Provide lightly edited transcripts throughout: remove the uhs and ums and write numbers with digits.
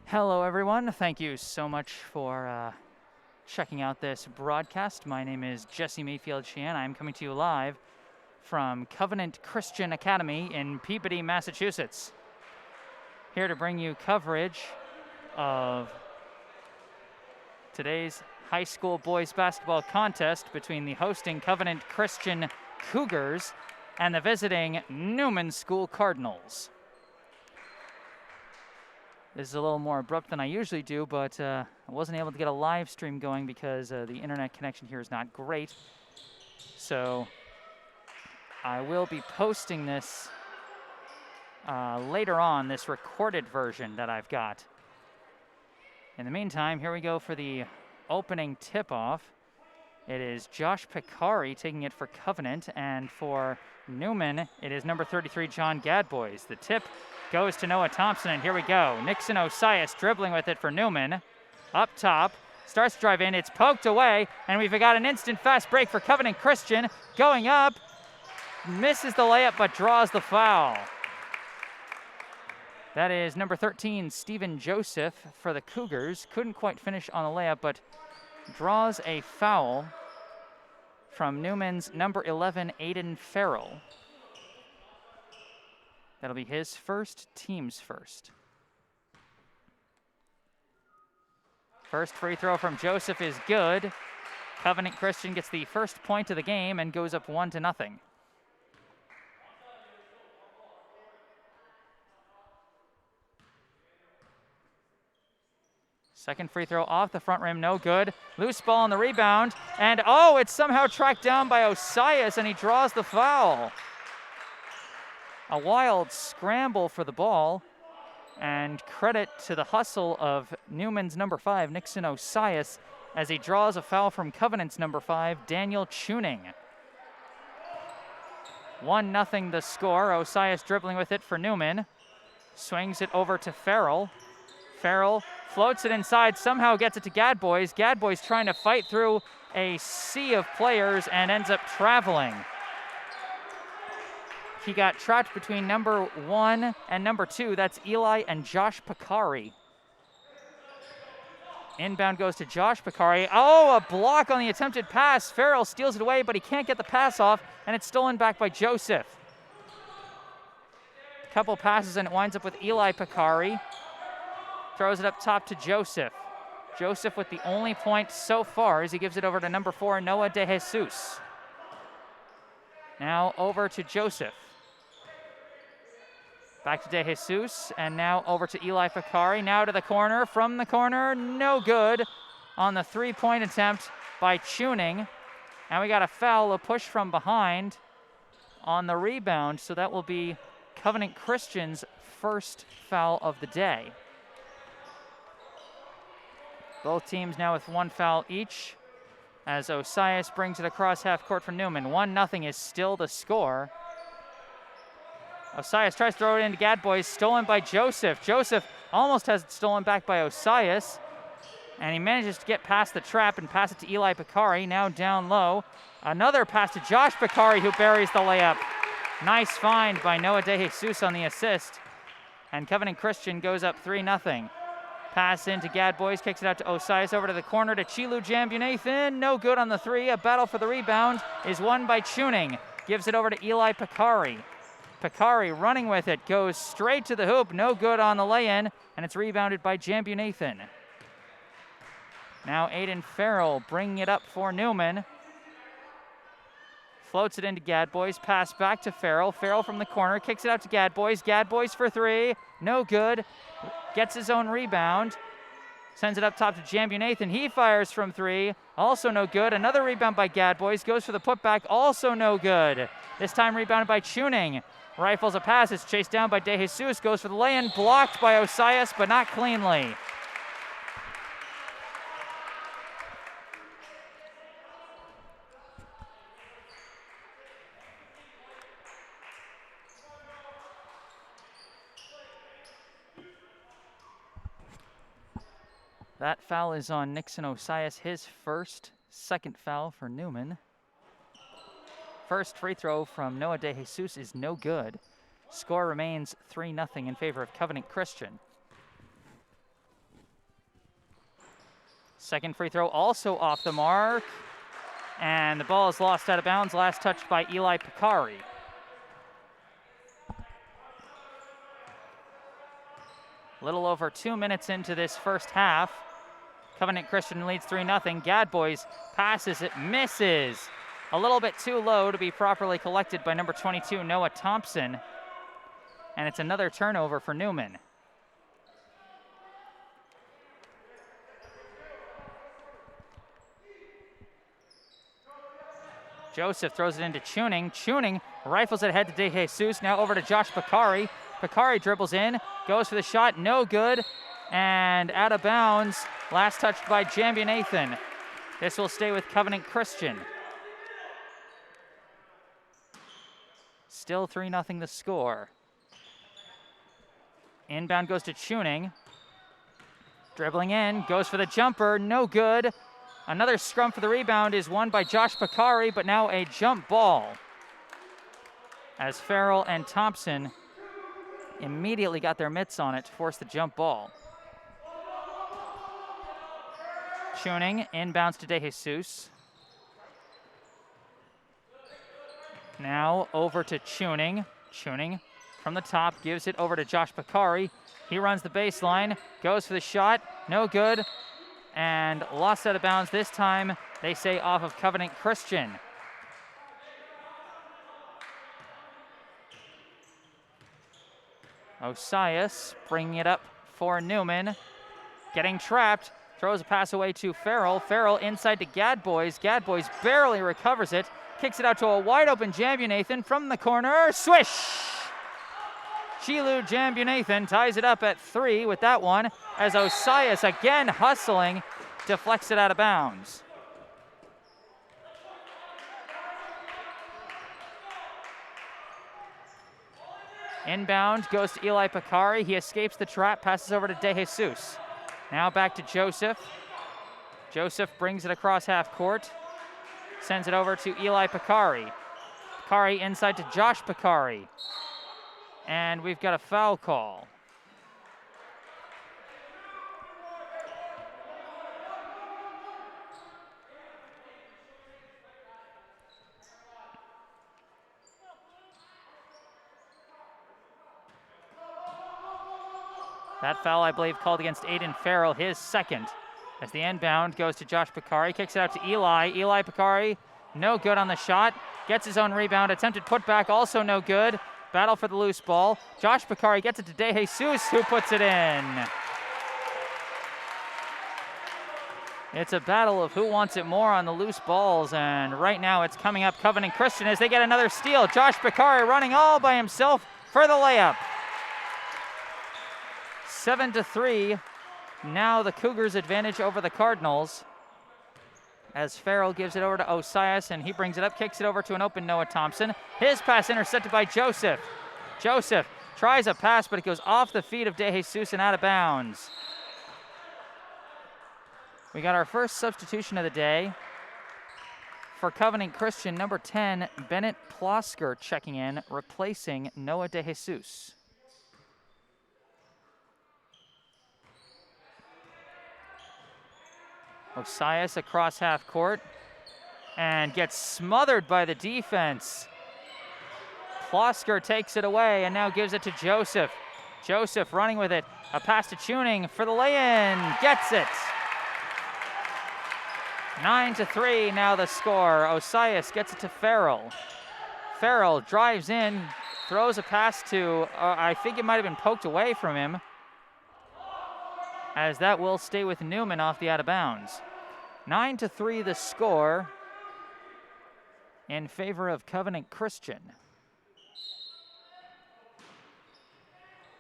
Hello, everyone. Thank you so much for checking out this broadcast. My name is Jesse Mayfield-Sheehan. I'm coming to you live from Covenant Christian Academy in Peabody, Massachusetts. Here to bring you coverage of today's high school boys basketball contest between the hosting Covenant Christian Cougars and the visiting Newman School Cardinals. This is a little more abrupt than I usually do, but I wasn't able to get a live stream going because the internet connection here is not great. So I will be posting this later on, this recorded version that I've got. In the meantime, here we go for the opening tip-off. It is Josh Picari taking it for Covenant, and for Newman, it is number 33, John Gadbois. The tip goes to Noah Thompson, and here we go. Nixon Osias dribbling with it for Newman. Up top, starts to drive in, it's poked away, and we've got an instant fast break for Covenant Christian. Going up, misses the layup, but draws the foul. That is number 13, Stephen Joseph for the Cougars. Couldn't quite finish on the layup, but draws a foul from Newman's number 11, Aiden Farrell. That'll be his first, team's first. First free throw from Joseph is good. Covenant Christian gets the first point of the game and goes up 1-0. Second free throw off the front rim, no good. Loose ball on the rebound, and oh, it's somehow tracked down by Osias, and he draws the foul. A wild scramble for the ball, and credit to the hustle of Newman's number 5, Nixon Osias, as he draws a foul from Covenant's number 5, Daniel Tuning. 1-0 the score. Osias dribbling with it for Newman. Swings it over to Farrell. Farrell floats it inside, somehow gets it to Gadbois. Gadbois trying to fight through a sea of players and ends up traveling. He got trapped between number 1 and number 2. That's Eli and Josh Picari. Inbound goes to Josh Picari. Oh, a block on the attempted pass. Farrell steals it away, but he can't get the pass off, and it's stolen back by Joseph. Couple passes, and it winds up with Eli Picari. Throws it up top to Joseph. Joseph with the only point so far as he gives it over to number 4, Noah De Jesus. Now over to Joseph. Back to De Jesus, and now over to Eli Picari. Now to the corner, from the corner, no good on the three-point attempt by Tuning. And we got a foul, a push from behind on the rebound, so that will be Covenant Christian's first foul of the day. Both teams now with one foul each, as Osias brings it across half court for Newman. 1-0 is still the score. Osias tries to throw it into Gadbois, stolen by Joseph. Joseph almost has it stolen back by Osias, and he manages to get past the trap and pass it to Eli Picari, now down low. Another pass to Josh Picari, who buries the layup. Nice find by Noah De Jesus on the assist, and Covenant Christian goes up 3-0. Pass into Gadbois, kicks it out to Osias, over to the corner to Chilu Jambunathan. No good on the three. A battle for the rebound is won by Tuning. Gives it over to Eli Picari. Picari running with it, goes straight to the hoop. No good on the lay-in, and it's rebounded by Jambunathan. Now Aiden Farrell bringing it up for Newman. Floats it into Gadbois, pass back to Farrell. Farrell from the corner, kicks it out to Gadbois. Gadbois for three, no good. Gets his own rebound. Sends it up top to Jambunathan. He fires from three, also no good. Another rebound by Gadbois, goes for the putback, also no good. This time rebounded by Tuning. Rifles a pass, it's chased down by De Jesus, goes for the lay-in, blocked by Osias, but not cleanly. That foul is on Nixon Osias, his first, second foul for Newman. First free throw from Noah De Jesus is no good. Score remains 3-0 in favor of Covenant Christian. Second free throw also off the mark. And the ball is lost out of bounds, last touched by Eli Picari. Little over 2 minutes into this first half. Covenant Christian leads 3-0. Gadboys passes it, misses. A little bit too low to be properly collected by number 22, Noah Thompson. And it's another turnover for Newman. Joseph throws it into Tuning. Tuning rifles it ahead to De Jesus. Now over to Josh Picari. Picari dribbles in, goes for the shot, no good. And out of bounds, last touched by Jambu-Nathan. This will stay with Covenant Christian. Still 3-0 the score. Inbound goes to Tuning. Dribbling in, goes for the jumper, no good. Another scrum for the rebound is won by Josh Picari, but now a jump ball. As Farrell and Thompson immediately got their mitts on it to force the jump ball. Tuning inbounds to De Jesus. Now over to Tuning. Tuning from the top gives it over to Josh Picari. He runs the baseline, goes for the shot, no good, and lost out of bounds this time, they say off of Covenant Christian. Osias bringing it up for Newman. Getting trapped, throws a pass away to Farrell. Farrell inside to Gadboys. Gadboys barely recovers it. Kicks it out to a wide open Jambu-Nathan from the corner. Swish! Chilu Jambu-Nathan ties it up at 3 with that one, as Osias again hustling, deflects it out of bounds. Inbound goes to Eli Picari. He escapes the trap, passes over to De Jesus. Now back to Joseph. Joseph brings it across half court, sends it over to Eli Picari. Picari inside to Josh Picari. And we've got a foul call. That foul, I believe, called against Aiden Farrell, his second. As the inbound goes to Josh Picari, kicks it out to Eli. Eli Picari, no good on the shot. Gets his own rebound, attempted putback, also no good. Battle for the loose ball. Josh Picari gets it to De Jesus, who puts it in. It's a battle of who wants it more on the loose balls, and right now it's coming up Covenant Christian as they get another steal. Josh Picari running all by himself for the layup. 7-3. Now the Cougars advantage over the Cardinals, as Farrell gives it over to Osias, and he brings it up, kicks it over to an open Noah Thompson. His pass intercepted by Joseph. Joseph tries a pass, but it goes off the feet of De Jesus and out of bounds. We got our first substitution of the day. For Covenant Christian, number 10, Bennett Plosker checking in, replacing Noah De Jesus. Osias across half court and gets smothered by the defense. Plosker takes it away and now gives it to Joseph. Joseph running with it. A pass to Tuning for the lay-in. Gets it. 9-3 now the score. Osias gets it to Farrell. Farrell drives in, throws a pass to, I think it might have been poked away from him, as that will stay with Newman off the out of bounds. 9-3 the score in favor of Covenant Christian.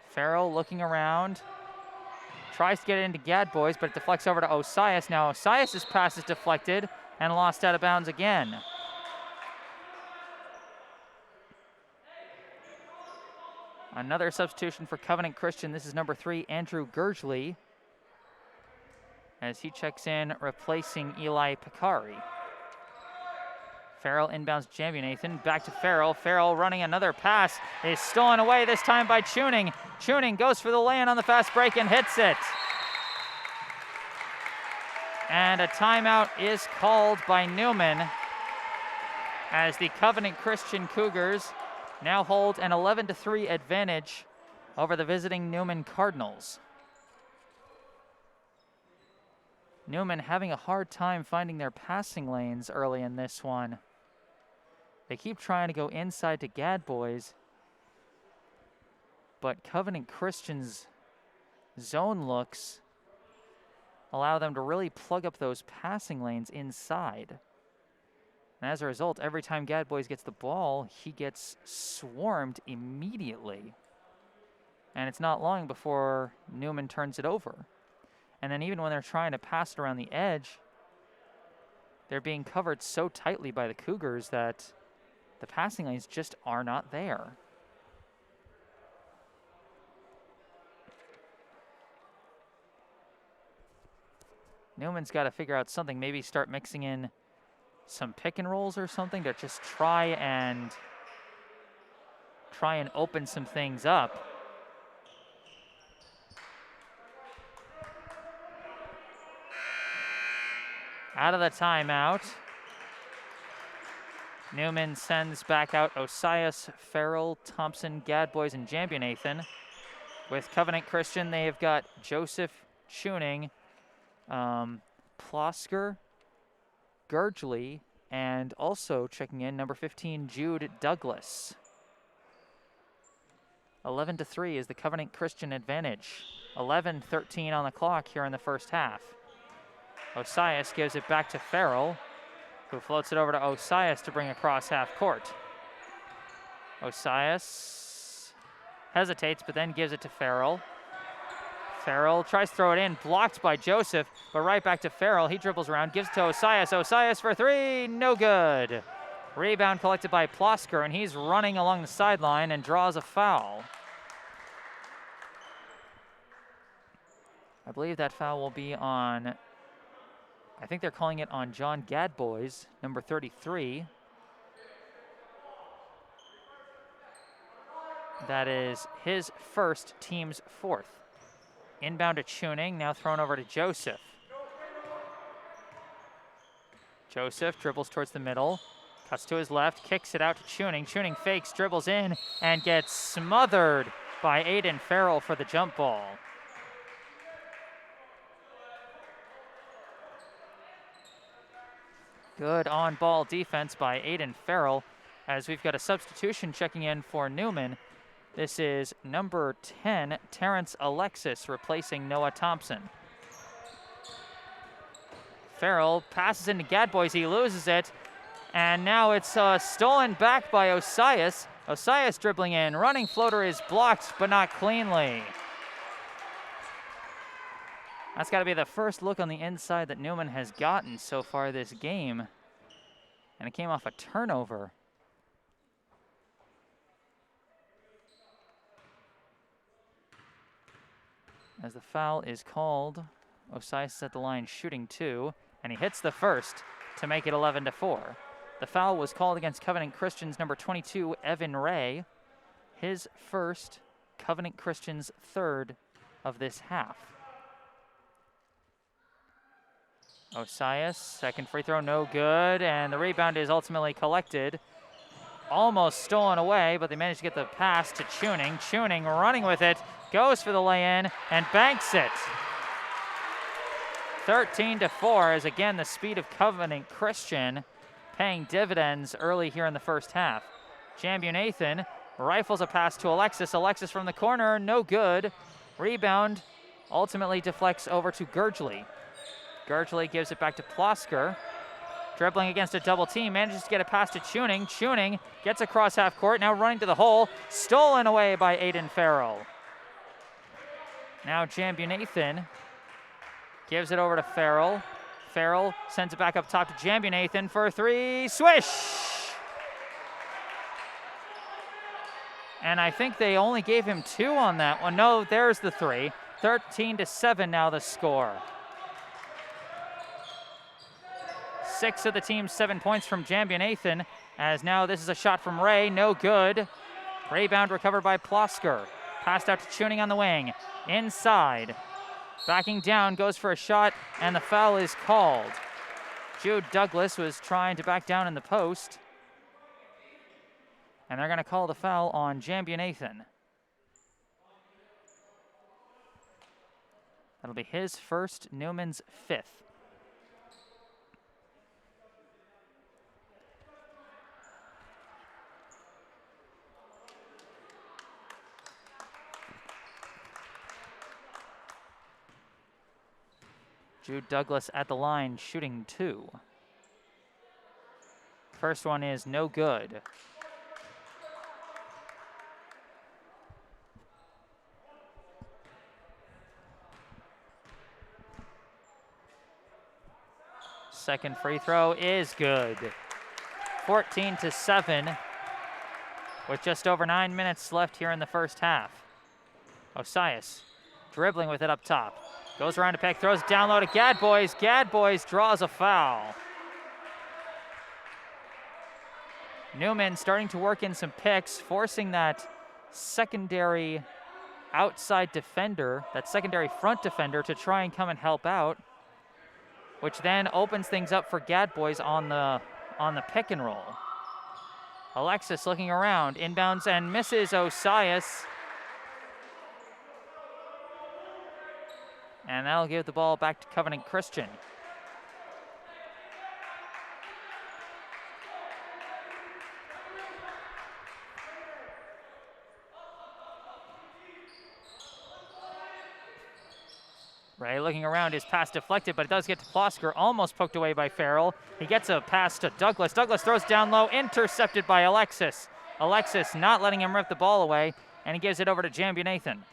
Farrell looking around, tries to get it into Gadboys, but it deflects over to Osias. Now Osias' pass is deflected and lost out of bounds again. Another substitution for Covenant Christian. This is number 3, Andrew Gurgley, as he checks in, replacing Eli Picari. Farrell inbounds Jambu-Nathan, back to Farrell. Farrell running another pass, is stolen away, this time by Tuning. Tuning goes for the lay-in on the fast break and hits it. And a timeout is called by Newman as the Covenant Christian Cougars now hold an 11-3 advantage over the visiting Newman Cardinals. Newman having a hard time finding their passing lanes early in this one. They keep trying to go inside to Gadboys, but Covenant Christian's zone looks allow them to really plug up those passing lanes inside. And as a result, every time Gadboys gets the ball, he gets swarmed immediately. And it's not long before Newman turns it over. And then even when they're trying to pass it around the edge, they're being covered so tightly by the Cougars that the passing lanes just are not there. Newman's got to figure out something, maybe start mixing in some pick and rolls or something to just try and open some things up. Out of the timeout, Newman sends back out Osias, Farrell, Thompson, Gadboys, and Jambunathan. With Covenant Christian, they have got Joseph, Tuning, Plosker, Gurgley, and also checking in number 15, Jude Douglas. 11-3 is the Covenant Christian advantage. 11:13 on the clock here in the first half. Osias gives it back to Farrell, who floats it over to Osias to bring across half court. Osias hesitates, but then gives it to Farrell. Farrell tries to throw it in, blocked by Joseph, but right back to Farrell. He dribbles around, gives it to Osias. Osias for three, no good. Rebound collected by Plosker, and he's running along the sideline and draws a foul. I believe that foul will be on, I think they're calling it on John Gadboys, number 33. That is his first, team's fourth. Inbound to Tuning, now thrown over to Joseph. Joseph dribbles towards the middle, cuts to his left, kicks it out to Tuning. Tuning fakes, dribbles in, and gets smothered by Aiden Farrell for the jump ball. Good on-ball defense by Aiden Farrell as we've got a substitution checking in for Newman. This is number 10, Terrence Alexis, replacing Noah Thompson. Farrell passes into Gadboys, he loses it, and now it's stolen back by Osias. Osias dribbling in, running floater is blocked, but not cleanly. That's got to be the first look on the inside that Newman has gotten so far this game, and it came off a turnover. As the foul is called, Osias is at the line shooting two, and he hits the first to make it 11-4. The foul was called against Covenant Christian's number 22, Evan Ray. His first, Covenant Christian's third of this half. Osias, second free throw, no good, and the rebound is ultimately collected. Almost stolen away, but they managed to get the pass to Tuning. Tuning running with it, goes for the lay-in, and banks it. 13-4 is again the speed of Covenant Christian paying dividends early here in the first half. Jambunathan rifles a pass to Alexis. Alexis from the corner, no good. Rebound ultimately deflects over to Gurgley. Gurgley gives it back to Plosker. Dribbling against a double team, manages to get a pass to Tuning. Tuning gets across half court, now running to the hole. Stolen away by Aiden Farrell. Now Jambunathan gives it over to Farrell. Farrell sends it back up top to Jambunathan for three. Swish! And I think they only gave him two on that one. No, there's the three. 13-7 now the score. 6 of the team's 7 points from Jambunathan, as now this is a shot from Ray, no good. Rebound recovered by Plosker. Passed out to Tuning on the wing. Inside. Backing down, goes for a shot, and the foul is called. Jude Douglas was trying to back down in the post. And they're going to call the foul on Jambier-Nathan. That'll be his first, Newman's fifth. Jude Douglas at the line, shooting 2. First one is no good. Second free throw is good. 14-7 with just over 9 minutes left here in the first half. Osias dribbling with it up top. Goes around to Peck, throws it down low to Gadbois. Gadbois draws a foul. Newman starting to work in some picks, forcing that secondary outside defender, that secondary front defender, to try and come and help out, which then opens things up for Gadbois on the pick and roll. Alexis looking around, inbounds and misses Osias. And that'll give the ball back to Covenant Christian. Ray looking around, his pass deflected, but it does get to Plosker, almost poked away by Farrell. He gets a pass to Douglas. Douglas throws down low, intercepted by Alexis. Alexis not letting him rip the ball away, and he gives it over to Jambier-Nathan.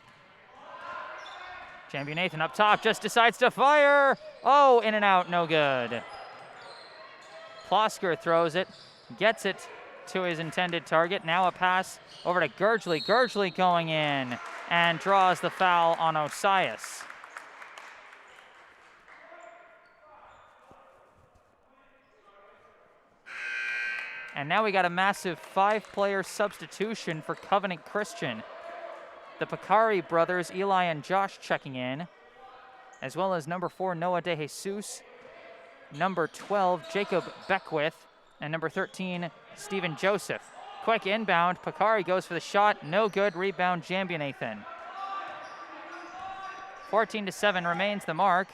Jambier-Nathan up top, just decides to fire. Oh, in and out, no good. Plosker throws it, gets it to his intended target. Now a pass over to Gurgley. Gurgley going in and draws the foul on Osias. And now we got a massive 5-player substitution for Covenant Christian. The Picari brothers, Eli and Josh, checking in, as well as number 4, Noah De Jesus, number 12, Jacob Beckwith, and number 13, Stephen Joseph. Quick inbound, Picari goes for the shot, no good, rebound Jambier-Nathan. 14-7 remains the mark.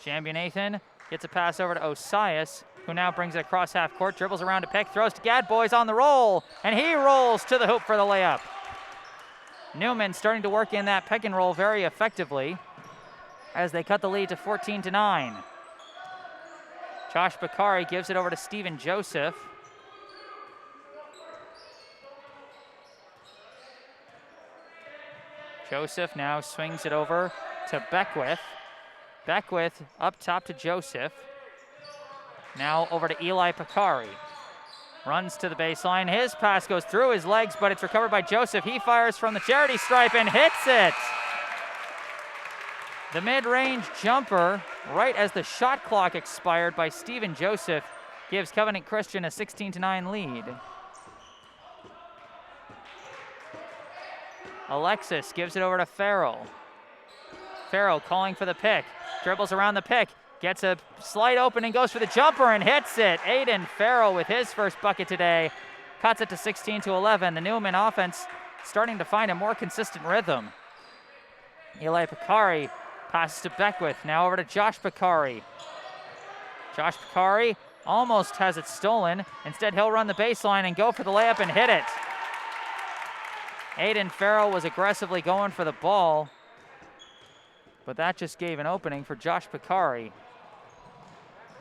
Jambier-Nathan gets a pass over to Osias, who now brings it across half court, dribbles around to Peck, throws to Gadbois on the roll, and he rolls to the hoop for the layup. Newman starting to work in that pick and roll very effectively as they cut the lead to 14-9. Josh Picari gives it over to Stephen Joseph. Joseph now swings it over to Beckwith. Beckwith up top to Joseph. Now over to Eli Picari. Runs to the baseline. His pass goes through his legs, but it's recovered by Joseph. He fires from the charity stripe and hits it. The mid-range jumper, right as the shot clock expired by Stephen Joseph, gives Covenant Christian a 16-9 lead. Alexis gives it over to Farrell. Farrell calling for the pick. Dribbles around the pick. Gets a slight open and goes for the jumper and hits it. Aiden Farrell with his first bucket today. Cuts it to 16-11. The Newman offense starting to find a more consistent rhythm. Eli Picari passes to Beckwith. Now over to Josh Picari. Josh Picari almost has it stolen. Instead, he'll run the baseline and go for the layup and hit it. Aiden Farrell was aggressively going for the ball, but that just gave an opening for Josh Picari.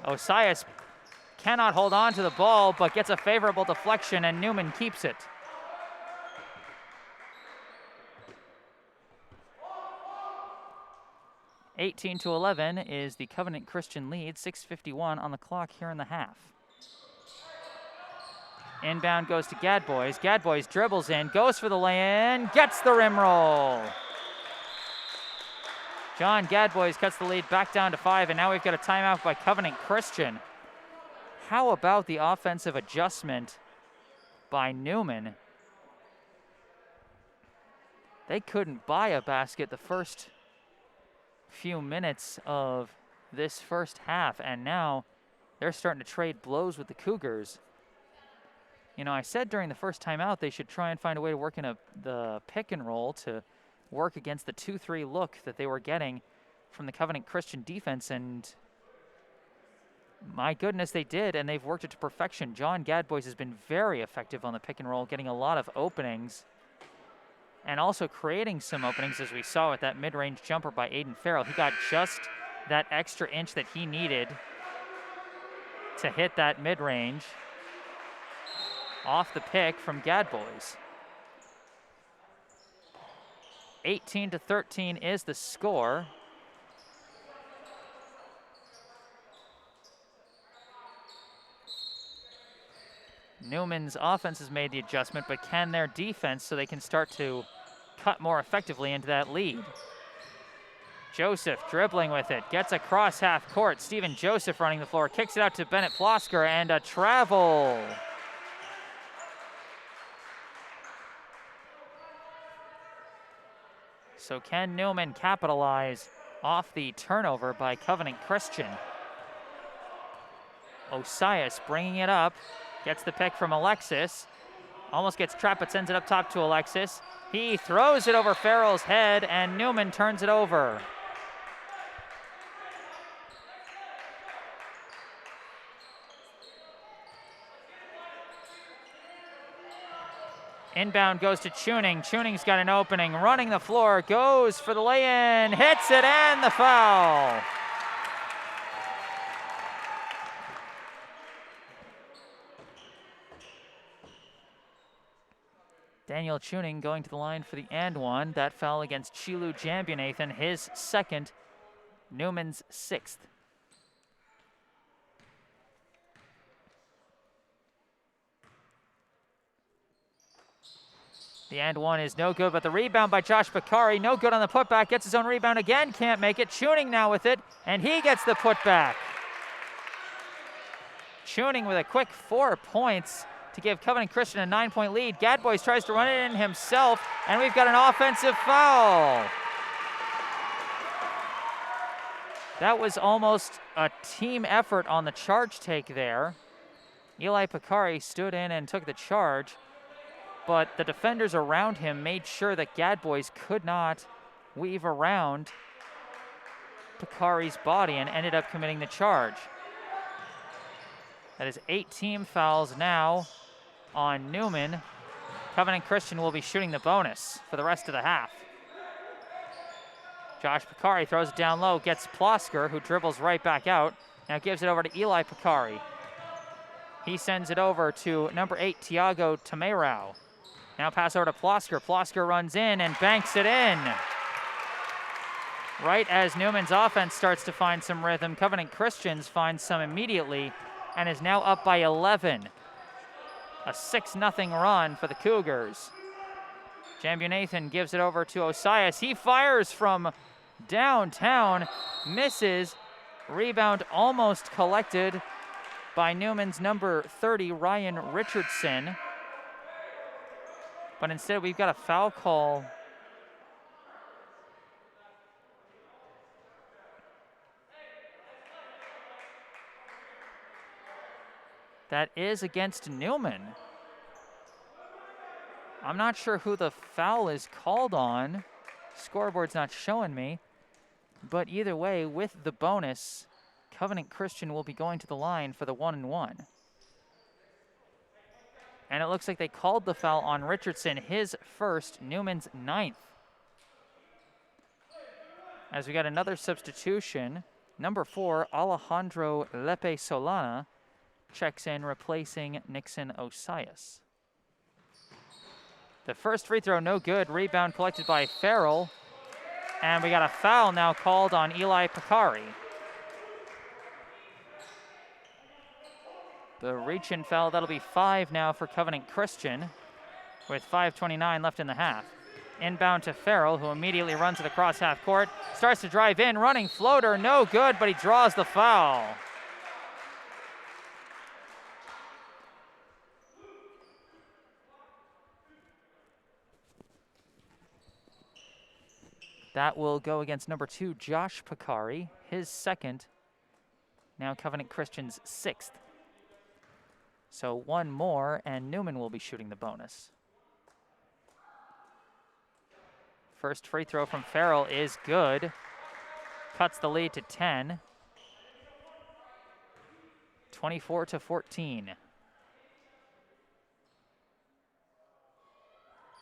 Osias cannot hold on to the ball, but gets a favorable deflection, and Newman keeps it. (18-11) is the Covenant Christian lead. 6:51 on the clock here in the half. Inbound goes to Gadbois. Gadbois dribbles in, goes for the lay-in, gets the rim roll. John Gadbois cuts the lead back down to 5, and now we've got a timeout by Covenant Christian. How about the offensive adjustment by Newman? They couldn't buy a basket the first few minutes of this first half, and now they're starting to trade blows with the Cougars. You know, I said during the first timeout they should try and find a way to work in the pick and roll to work against the 2-3 look that they were getting from the Covenant Christian defense, and my goodness, they did, and they've worked it to perfection. John Gadbois has been very effective on the pick and roll, getting a lot of openings and also creating some openings, as we saw with that mid-range jumper by Aiden Farrell. He got just that extra inch that he needed to hit that mid-range off the pick from Gadbois. 18-13 is the score. Newman's offense has made the adjustment, but can their defense, so they can start to cut more effectively into that lead? Joseph dribbling with it, gets across half court. Steven Joseph running the floor, kicks it out to Bennett Plosker, and a travel. So can Newman capitalize off the turnover by Covenant Christian? Osias bringing it up, gets the pick from Alexis. Almost gets trapped, but sends it up top to Alexis. He throws it over Farrell's head, and Newman turns it over. Inbound goes to Tuning. Tuning's got an opening, running the floor, goes for the lay-in, hits it, and the foul. Daniel Tuning going to the line for the and one. That foul against Chilu Jambunathan, his second, Newman's sixth. The and one is no good, but the rebound by Josh Bakari, no good on the putback, gets his own rebound again, can't make it. Tuning now with it, and he gets the putback. Tuning with a quick 4 points to give Covenant Christian a 9-point lead. Gadbois tries to run it in himself, and we've got an offensive foul. That was almost a team effort on the charge take there. Eli Bakari stood in and took the charge, but the defenders around him made sure that Gadbois could not weave around Bakari's body and ended up committing the charge. That is 8 team fouls now on Newman. Covenant Christian will be shooting the bonus for the rest of the half. Josh Bakari throws it down low, gets Plosker, who dribbles right back out. Now gives it over to Eli Bakari. He sends it over to number 8, Tiago Tamerau. Now pass over to Plosker. Plosker runs in and banks it in. Right as Newman's offense starts to find some rhythm, Covenant Christians finds some immediately and is now up by 11. A 6-0 run for the Cougars. Jambunathan gives it over to Osias. He fires from downtown, misses. Rebound almost collected by Newman's number 30, Ryan Richardson. But instead we've got a foul call. That is against Newman. I'm not sure who the foul is called on. Scoreboard's not showing me. But either way, with the bonus, Covenant Christian will be going to the line for the 1-and-1. And it looks like they called the foul on Richardson, his first, Newman's 9th. As we got another substitution, number 4, Alejandro Lepe Solana, checks in, replacing Nixon Osias. The first free throw, no good. Rebound collected by Farrell. And we got a foul now called on Eli Bakari. The reach-in foul, that'll be 5 now for Covenant Christian, with 5:29 left in the half. Inbound to Farrell, who immediately runs it across half court. Starts to drive in, running floater, no good, but he draws the foul. That will go against number 2, Josh Picari, his second. Now Covenant Christian's 6th. So one more, and Newman will be shooting the bonus. First free throw from Farrell is good. Cuts the lead to 10. 24-14.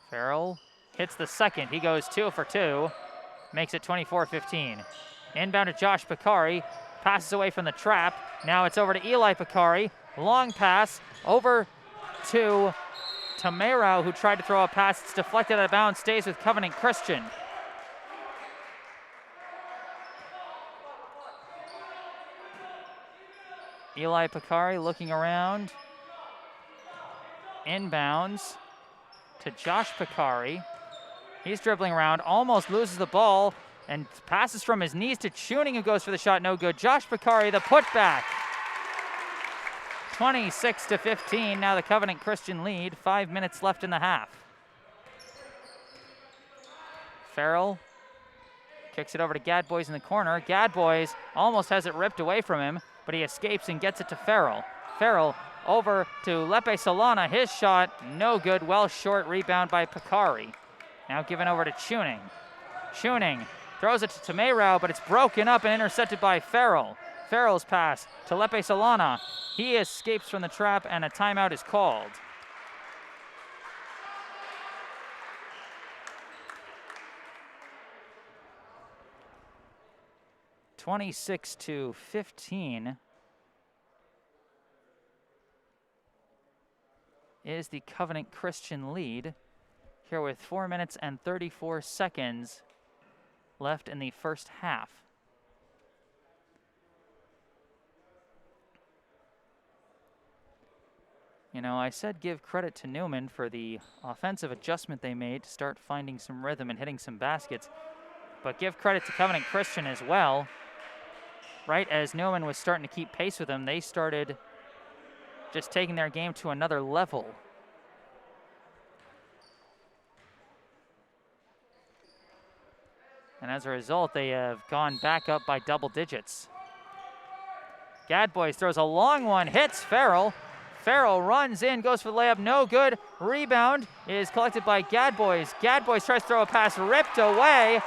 Farrell hits the second. He goes 2 for 2. Makes it 24-15. Inbound to Josh Picari. Passes away from the trap. Now it's over to Eli Picari. Long pass over to Tamerau, who tried to throw a pass. It's deflected out of bounds. Stays with Covenant Christian. Eli Picari looking around. Inbounds to Josh Picari. He's dribbling around, almost loses the ball, and passes from his knees to Tuning, who goes for the shot, no good. Josh Picari, the putback. 26-15, now the Covenant Christian lead. 5 minutes left in the half. Farrell kicks it over to Gadbois in the corner. Gadbois almost has it ripped away from him, but he escapes and gets it to Farrell. Farrell over to Lepe Solana. His shot, no good. Well short, rebound by Picari. Now given over to Tuning. Tuning throws it to Tamerau, but it's broken up and intercepted by Farrell. Farrell's pass to Lepe Solana. He escapes from the trap, and a timeout is called. (26-15) is the Covenant Christian lead here with 4 minutes and 34 seconds left in the first half. You know, I said give credit to Newman for the offensive adjustment they made to start finding some rhythm and hitting some baskets, but give credit to Covenant Christian as well. Right as Newman was starting to keep pace with them, they started just taking their game to another level. And as a result, they have gone back up by double digits. Gadbois throws a long one, hits Farrell. Farrell runs in, goes for the layup, no good. Rebound is collected by Gadbois. Gadbois tries to throw a pass, ripped away,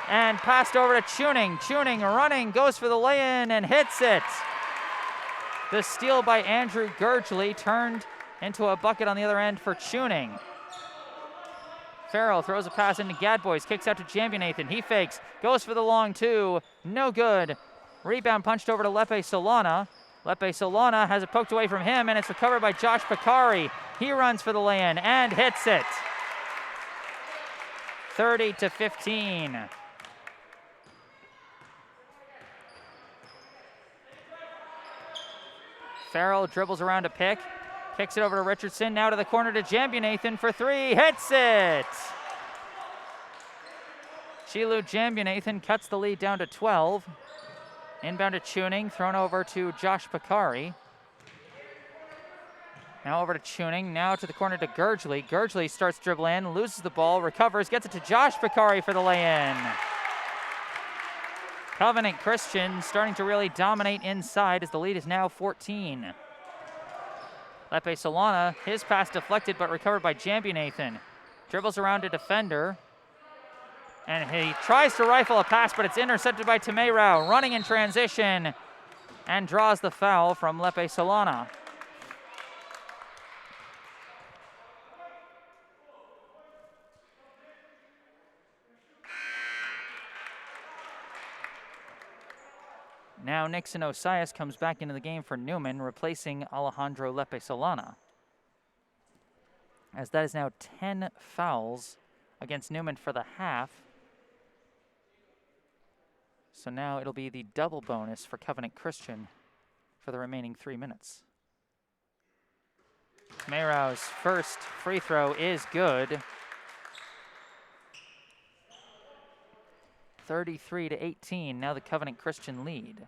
and passed over to Tuning. Tuning running, goes for the lay-in and hits it. The steal by Andrew Gurgley turned into a bucket on the other end for Tuning. Farrell throws a pass into Gadbois, kicks out to Jambu-Nathan. He fakes, goes for the long two, no good. Rebound punched over to Lepe Solana. Lepe Solana has it poked away from him, and it's recovered by Josh Picari. He runs for the lay-in and hits it. 30-15. Farrell dribbles around a pick, kicks it over to Richardson, now to the corner to Jambu-Nathan for three, hits it! Chilu Jambu-Nathan cuts the lead down to 12. Inbound to Tuning, thrown over to Josh Picari. Now over to Tuning, now to the corner to Gurgley. Gurgley starts dribbling, loses the ball, recovers, gets it to Josh Picari for the lay-in. Covenant Christian starting to really dominate inside as the lead is now 14. Lepe Solana, his pass deflected but recovered by Jambu-Nathan. Dribbles around a defender. And he tries to rifle a pass, but it's intercepted by Tamerau, running in transition, and draws the foul from Lepe Solana. Now Nixon Osias comes back into the game for Newman, replacing Alejandro Lepe Solana. As that is now 10 fouls against Newman for the half. So now it'll be the double bonus for Covenant Christian for the remaining 3 minutes. Tamerau's first free throw is good. 33-18, now the Covenant Christian lead.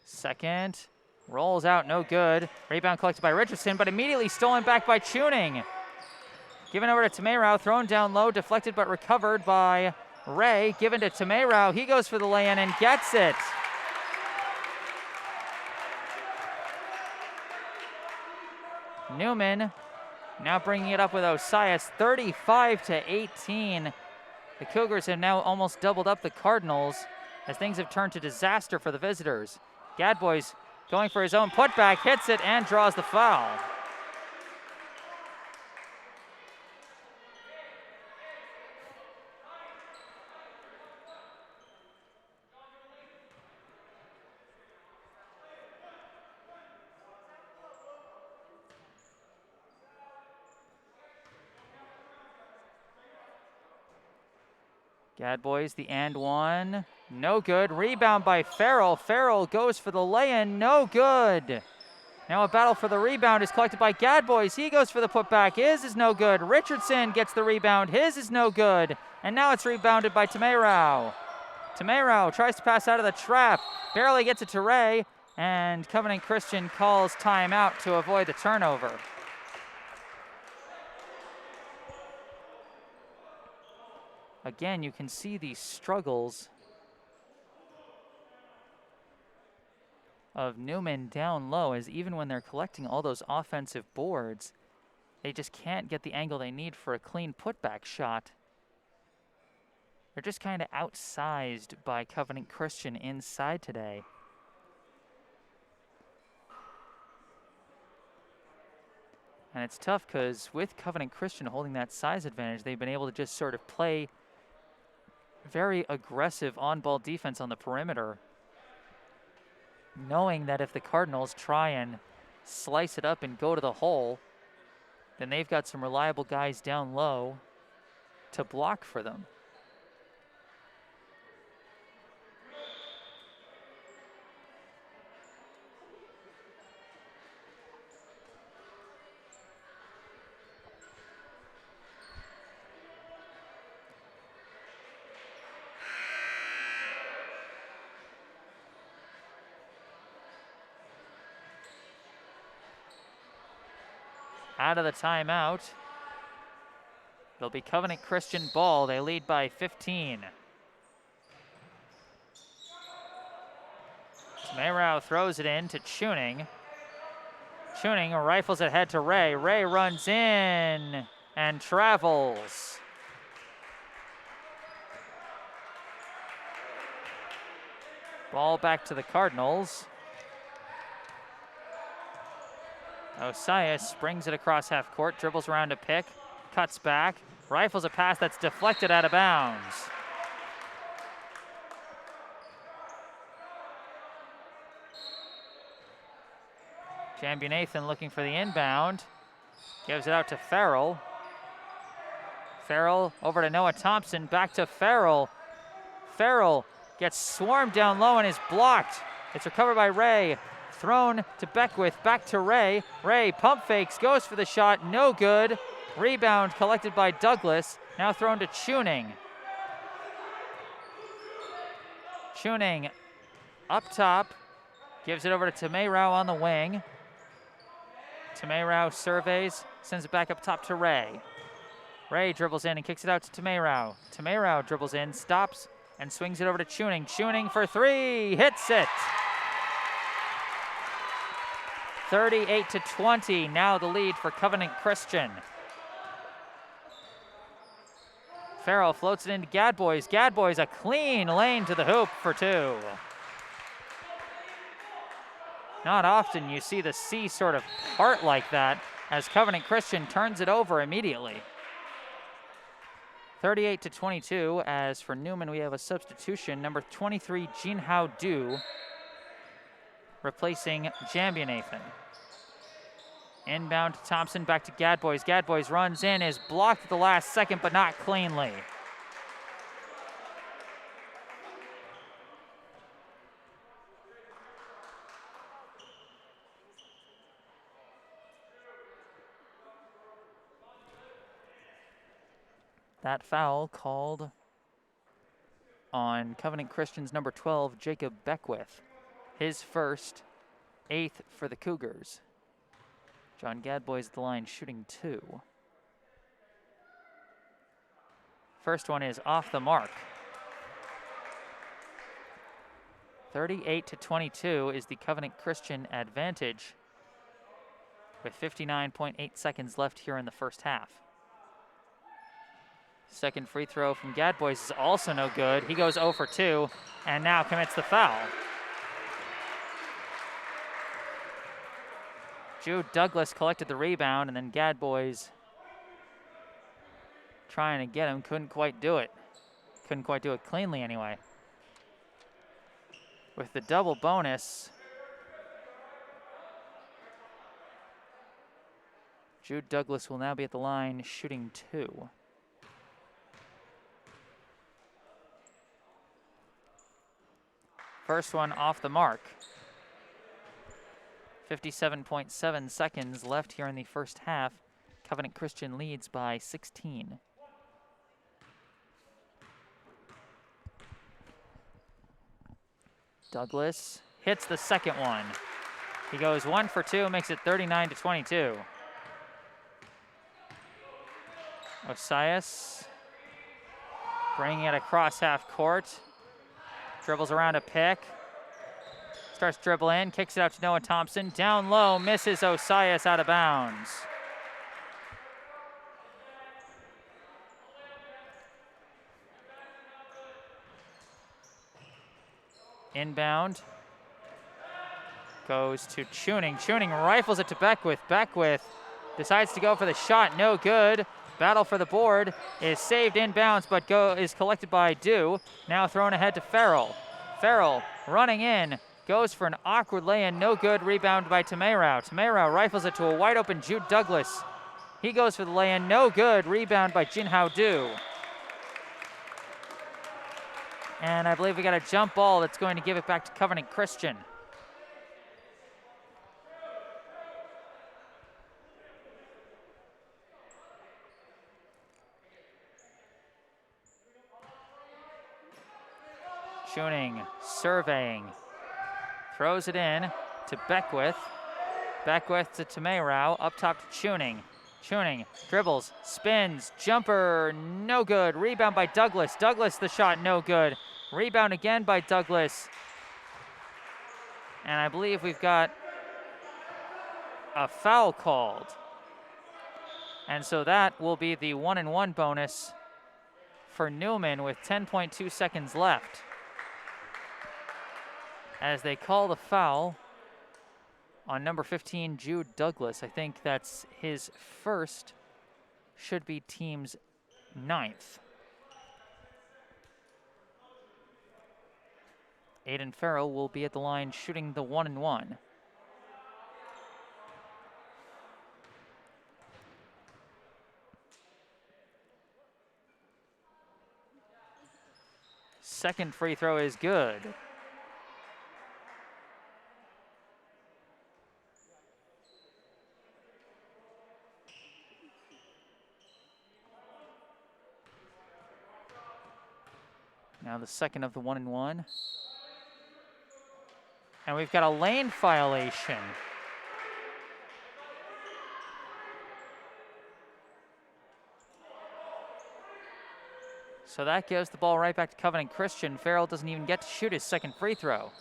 Second, rolls out, no good. Rebound collected by Richardson, but immediately stolen back by Tuning. Given over to Tamerau, thrown down low, deflected but recovered by Ray. Given to Tamerau, he goes for the lay-in and gets it. Newman now bringing it up with Osias, 35-18. The Cougars have now almost doubled up the Cardinals as things have turned to disaster for the visitors. Gadbois going for his own putback, hits it and draws the foul. Gadbois, the and one, no good. Rebound by Farrell. Farrell goes for the lay-in, no good. Now a battle for the rebound is collected by Gadbois. He goes for the putback, his is no good. Richardson gets the rebound, his is no good. And now it's rebounded by Tamerau. Tamerau tries to pass out of the trap, barely gets it to Ray, and Covenant Christian calls timeout to avoid the turnover. Again, you can see these struggles of Newman down low, as even when they're collecting all those offensive boards, they just can't get the angle they need for a clean putback shot. They're just kind of outsized by Covenant Christian inside today. And it's tough because with Covenant Christian holding that size advantage, they've been able to just sort of play very aggressive on-ball defense on the perimeter, knowing that if the Cardinals try and slice it up and go to the hole, then they've got some reliable guys down low to block for them. Out of the timeout. It'll be Covenant Christian ball. They lead by 15. Tamerau throws it in to Tuning. Tuning rifles it head to Ray. Ray runs in and travels. Ball back to the Cardinals. Osias brings it across half court, dribbles around a pick, cuts back, rifles a pass that's deflected out of bounds. Jambu-Nathan looking for the inbound, gives it out to Farrell. Farrell over to Noah Thompson, back to Farrell. Farrell gets swarmed down low and is blocked. It's recovered by Ray. Thrown to Beckwith, back to Ray. Ray pump fakes, goes for the shot, no good. Rebound collected by Douglas, now thrown to Tuning. Tuning up top, gives it over to Tamerau on the wing. Tamerau surveys, sends it back up top to Ray. Ray dribbles in and kicks it out to Tamerau. Tamerau dribbles in, stops, and swings it over to Tuning. Tuning for three, hits it. 38-20, now the lead for Covenant Christian. Farrell floats it into Gadbois. Gadbois a clean lane to the hoop for two. Not often you see the sea sort of part like that as Covenant Christian turns it over immediately. 38-22, as for Newman we have a substitution, number 23, Jinhao Du, replacing Jambu-Nathan. Inbound to Thompson, back to Gadbois. Gadbois runs in, is blocked at the last second, but not cleanly. That foul called on Covenant Christian's number 12, Jacob Beckwith. His first, 8th for the Cougars. John Gadbois at the line shooting two. First one is off the mark. 38-22 is the Covenant Christian advantage with 59.8 seconds left here in the first half. Second free throw from Gadbois is also no good. He goes 0 for 2 and now commits the foul. Jude Douglas collected the rebound, and then Gadbois trying to get him, couldn't quite do it. Couldn't quite do it cleanly anyway. With the double bonus, Jude Douglas will now be at the line shooting 2. First one off the mark. 57.7 seconds left here in the first half. Covenant Christian leads by 16. Douglas hits the second one. He goes 1 for 2, makes it 39-22. Osias bringing it across half court. Dribbles around a pick. Starts dribbling, kicks it out to Noah Thompson. Down low, misses Osias out of bounds. Inbound. Goes to Tuning. Tuning rifles it to Beckwith. Beckwith decides to go for the shot. No good. Battle for the board is saved inbounds, but is collected by Dew. Now thrown ahead to Farrell. Farrell running in. Goes for an awkward lay-in. No good. Rebound by Tamerau. Tamerau rifles it to a wide open Jude Douglas. He goes for the lay-in. No good. Rebound by Jinhao Du. And I believe we got a jump ball that's going to give it back to Covenant Christian. Tuning, surveying, throws it in to Beckwith. Beckwith to Tamerau, up top to Tuning. Tuning dribbles, spins, jumper, no good. Rebound by Douglas. Douglas, the shot, no good. Rebound again by Douglas. And I believe we've got a foul called. And so that will be the 1-and-1 bonus for Newman with 10.2 seconds left. As they call the foul on number 15, Jude Douglas. I think that's his first, should be team's 9th. Aiden Farrell will be at the line shooting the 1-and-1. Second free throw is good. Now the second of the 1-and-1. And we've got a lane violation. So that gives the ball right back to Covenant Christian. Farrell doesn't even get to shoot his second free throw.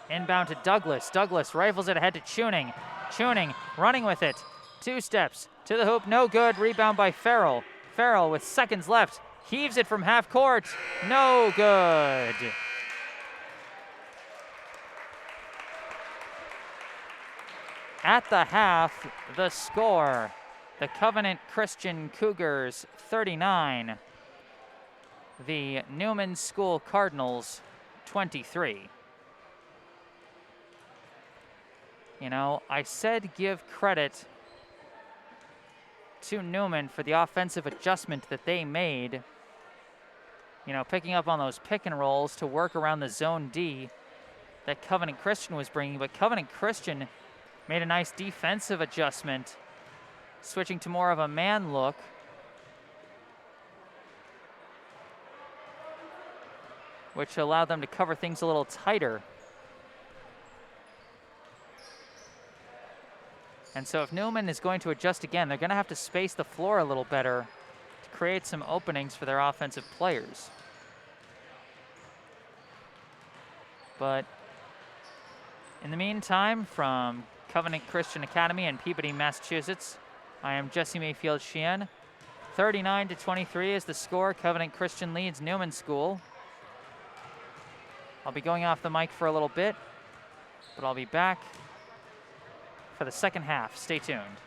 Inbound to Douglas. Douglas rifles it ahead to Tuning. Tuning running with it. 2 steps to the hoop. No good. Rebound by Farrell. Farrell with seconds left. Heaves it from half court. No good. At the half, the score, the Covenant Christian Cougars 39, the Newman School Cardinals 23. You know, I said give credit to Newman for the offensive adjustment that they made. You know, picking up on those pick and rolls to work around the zone D that Covenant Christian was bringing, but Covenant Christian made a nice defensive adjustment, switching to more of a man look. Which allowed them to cover things a little tighter. And so if Newman is going to adjust again, they're going to have to space the floor a little better to create some openings for their offensive players. But in the meantime, from Covenant Christian Academy in Peabody, Massachusetts, I am Jesse Mayfield-Sheehan. 39-23 is the score. Covenant Christian leads Newman School. I'll be going off the mic for a little bit, but I'll be back for the second half. Stay tuned.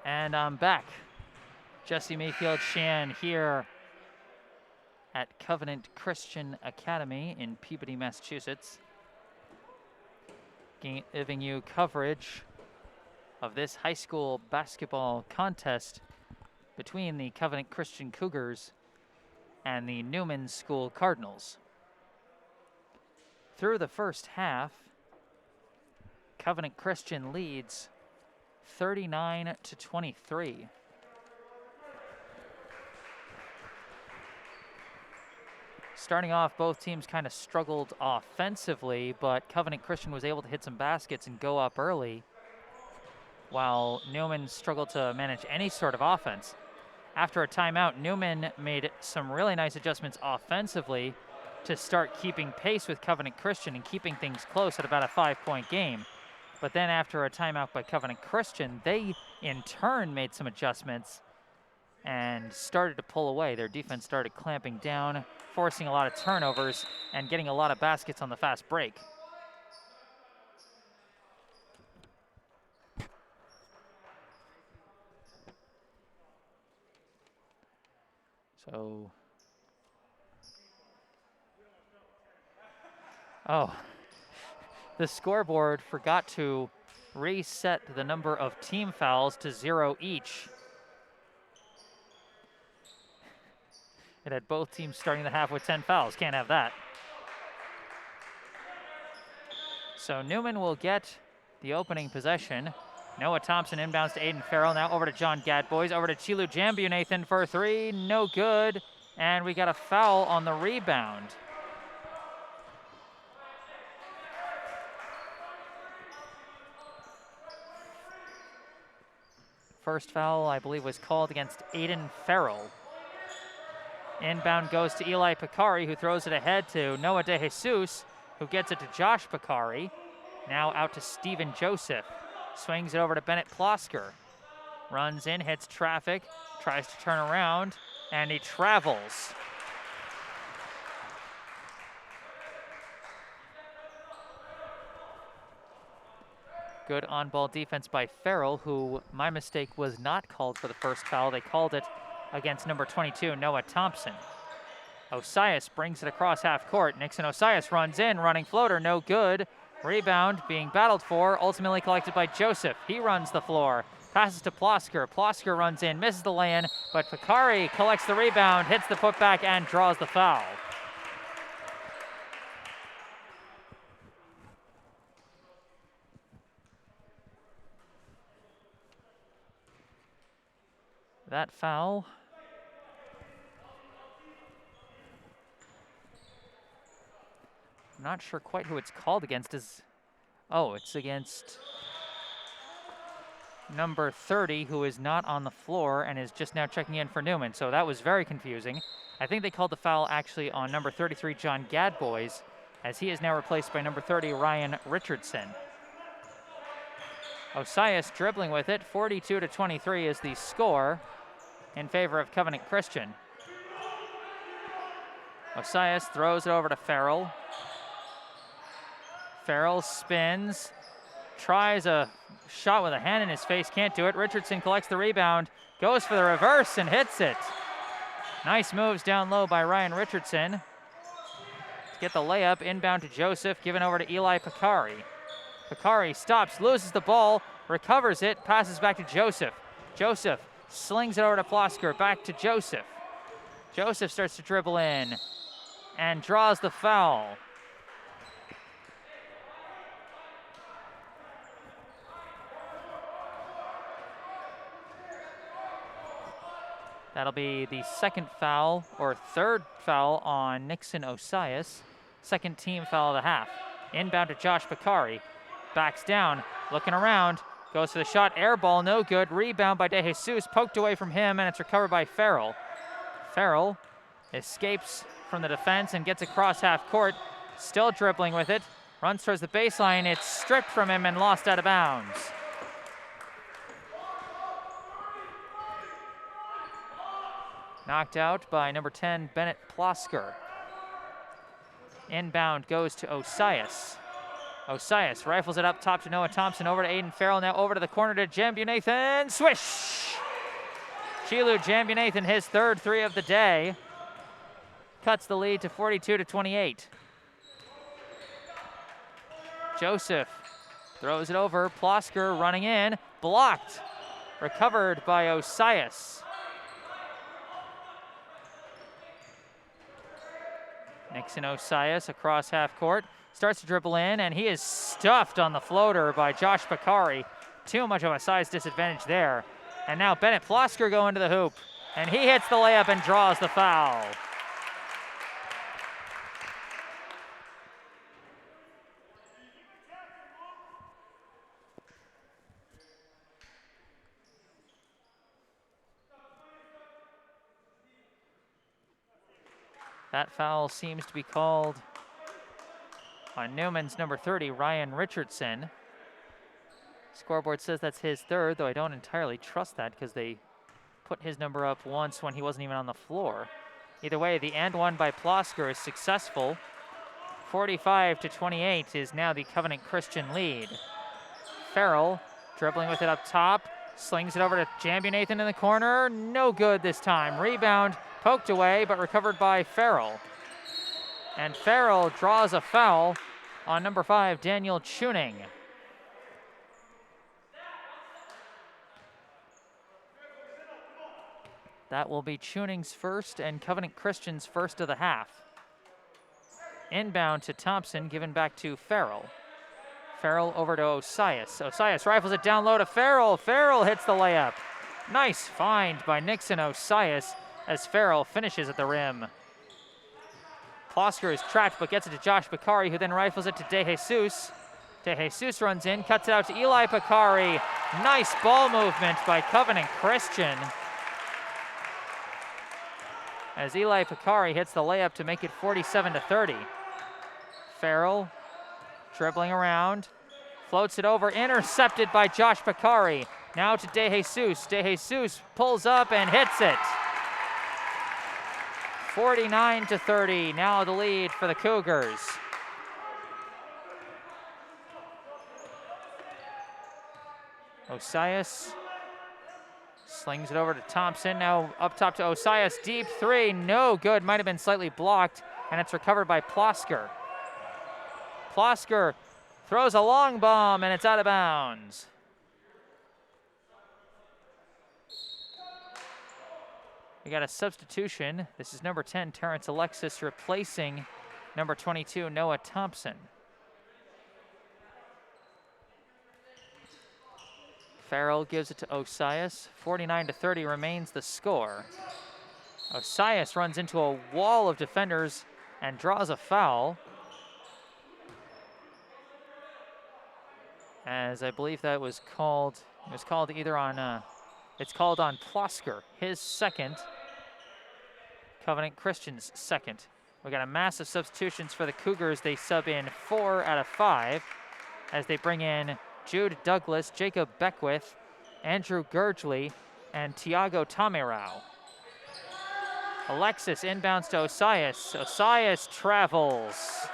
And I'm back. Jesse Mayfield-Sheehan here at Covenant Christian Academy in Peabody, Massachusetts, giving you coverage of this high school basketball contest between the Covenant Christian Cougars and the Newman School Cardinals. Through the first half, Covenant Christian leads 39-23. Starting off, both teams kind of struggled offensively, but Covenant Christian was able to hit some baskets and go up early, while Newman struggled to manage any sort of offense. After a timeout, Newman made some really nice adjustments offensively to start keeping pace with Covenant Christian and keeping things close at about a 5-point game. But then after a timeout by Covenant Christian, they in turn made some adjustments and started to pull away. Their defense started clamping down, forcing a lot of turnovers and getting a lot of baskets on the fast break. So, the scoreboard forgot to reset the number of team fouls to 0 each. It had both teams starting the half with 10 fouls. Can't have that. So Newman will get the opening possession. Noah Thompson inbounds to Aiden Farrell. Now over to John Gadbois. Over to Chilu Jambu-Nathan for 3. No good. And we got a foul on the rebound. First foul, I believe, was called against Aiden Farrell. Inbound goes to Eli Picari, who throws it ahead to Noah De Jesus, who gets it to Josh Picari. Now out to Steven Joseph. Swings it over to Bennett Plosker. Runs in, hits traffic, tries to turn around, and he travels. Good on-ball defense by Farrell, who, my mistake, was not called for the first foul. They called it against number 22, Noah Thompson. Osias brings it across half court. Nixon Osias runs in, running floater, no good. Rebound being battled for, ultimately collected by Joseph. He runs the floor, passes to Plosker. Plosker runs in, misses the lay-in, but Picari collects the rebound, hits the putback, and draws the foul. That foul I'm not sure quite who it's called against. It's against number 30, who is not on the floor and is just now checking in for Newman. So that was very confusing. I think they called the foul actually on number 33, John Gadbois, as he is now replaced by number 30, Ryan Richardson. Osias dribbling with it. 42-23 is the score in favor of Covenant Christian. Osias throws it over to Farrell. Farrell spins, tries a shot with a hand in his face, can't do it. Richardson collects the rebound, goes for the reverse and hits it. Nice moves down low by Ryan Richardson to get the layup. Inbound to Joseph, given over to Eli Picari. Picari stops, loses the ball, recovers it, passes back to Joseph. Joseph slings it over to Plosker, back to Joseph. Joseph starts to dribble in and draws the foul. That'll be the second foul, or third foul, on Nixon Osias. Second team foul of the half. Inbound to Josh Picari. Backs down, looking around, goes for the shot, air ball, no good. Rebound by De Jesus, poked away from him, and it's recovered by Farrell. Farrell escapes from the defense and gets across half court, still dribbling with it. Runs towards the baseline, it's stripped from him and lost out of bounds. Knocked out by number 10, Bennett Plosker. Inbound goes to Osias. Osias rifles it up top to Noah Thompson, over to Aiden Farrell, now over to the corner to Jambunathan, swish! Chilu Jambunathan, his third three of the day, cuts the lead to 42-28. Joseph throws it over, Plosker running in, blocked, recovered by Osias. Nixon Osias across half court, starts to dribble in, and he is stuffed on the floater by Josh Bakari. Too much of a size disadvantage there. And now Bennett Plosker going to the hoop, and he hits the layup and draws the foul. That foul seems to be called on Newman's number 30, Ryan Richardson. Scoreboard says that's his third, though I don't entirely trust that because they put his number up once when he wasn't even on the floor. Either way, the and one by Plosker is successful. 45-28 is now the Covenant Christian lead. Farrell dribbling with it up top, slings it over to Jambunathan in the corner. No good this time. Rebound poked away, but recovered by Farrell. And Farrell draws a foul on number 5, Daniel Tuning. That will be Tuning's first and Covenant Christian's first of the half. Inbound to Thompson, given back to Farrell. Farrell over to Osias. Osias rifles it down low to Farrell. Farrell hits the layup. Nice find by Nixon Osias as Farrell finishes at the rim. Plosker is trapped but gets it to Josh Bakari, who then rifles it to De Jesus. De Jesus runs in, cuts it out to Eli Bakari. Nice ball movement by Covenant Christian, as Eli Bakari hits the layup to make it 47-30. Farrell dribbling around, floats it over, intercepted by Josh Bakari. Now to De Jesus. De Jesus pulls up and hits it. 49-30, now the lead for the Cougars. Osias slings it over to Thompson, now up top to Osias, deep three, no good, might have been slightly blocked, and it's recovered by Plosker. Plosker throws a long bomb, and it's out of bounds. We got a substitution. This is number 10, Terrence Alexis, replacing number 22, Noah Thompson. Farrell gives it to Osias. 49-30 remains the score. Osias runs into a wall of defenders and draws a foul, as I believe that was called, either on, it's called on Plosker, his second. Covenant Christian's second. We got a massive substitutions for the Cougars. They sub in 4 out of 5 as they bring in Jude Douglas, Jacob Beckwith, Andrew Gurgley, and Tiago Tamirao. Alexis inbounds to Osias. Osias travels.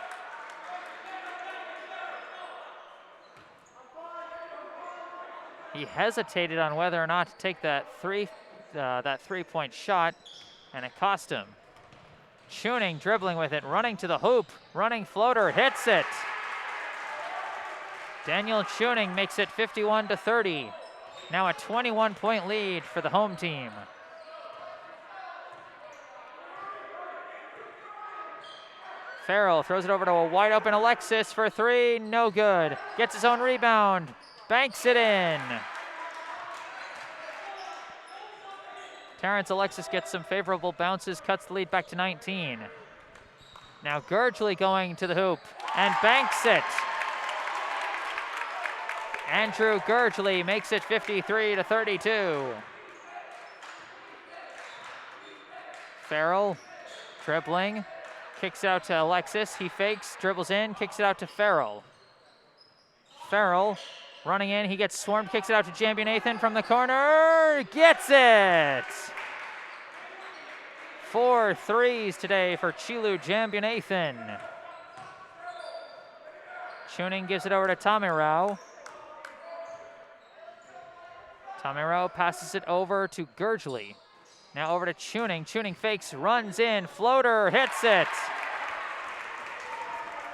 He hesitated on whether or not to take that three-point shot, and it cost him. Tuning dribbling with it, running to the hoop, running floater, hits it. Daniel Tuning makes it 51-30. Now a 21-point lead for the home team. Farrell throws it over to a wide open Alexis for three, no good. Gets his own rebound, banks it in. Terrence Alexis gets some favorable bounces, cuts the lead back to 19. Now Gurgley going to the hoop and banks it. Andrew Gurgley makes it 53-32. Farrell dribbling, kicks it out to Alexis. He fakes, dribbles in, kicks it out to Farrell. Farrell running in, he gets swarmed, kicks it out to Jambunathan from the corner, gets it! 4 threes today for Chilu Jambunathan. Chewning gives it over to Tamirao. Tamirao passes it over to Gurgley. Now over to Chewning. Chewning fakes, runs in, floater, hits it.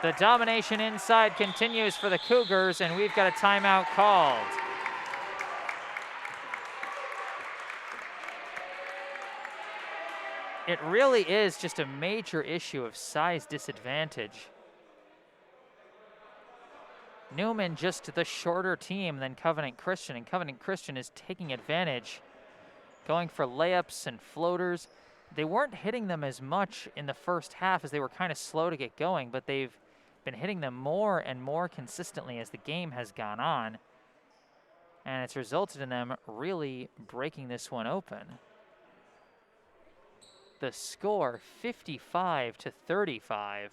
The domination inside continues for the Cougars, and we've got a timeout called. It really is just a major issue of size disadvantage. Newman just the shorter team than Covenant Christian, and Covenant Christian is taking advantage, going for layups and floaters. They weren't hitting them as much in the first half as they were kind of slow to get going, but they've been hitting them more and more consistently as the game has gone on, and it's resulted in them really breaking this one open. The score 55-35.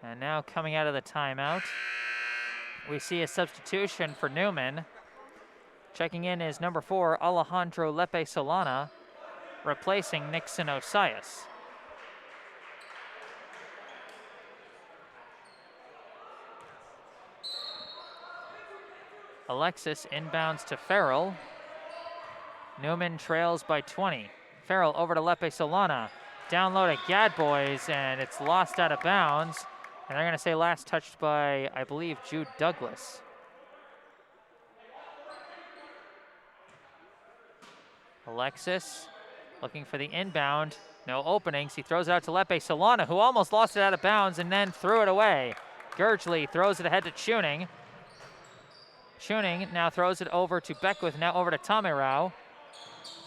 And now coming out of the timeout, we see a substitution for Newman. Checking in is number 4, Alejandro Lepe Solana, replacing Nixon Osias. Alexis inbounds to Farrell. Newman trails by 20. Farrell over to Lepe Solana. Down low to Gadbois, and it's lost out of bounds. And they're going to say last touched by, I believe, Jude Douglas. Alexis looking for the inbound. No openings. He throws it out to Lepe Solana, who almost lost it out of bounds and then threw it away. Gurgley throws it ahead to Chewning. Chewning now throws it over to Beckwith, now over to Tamirao.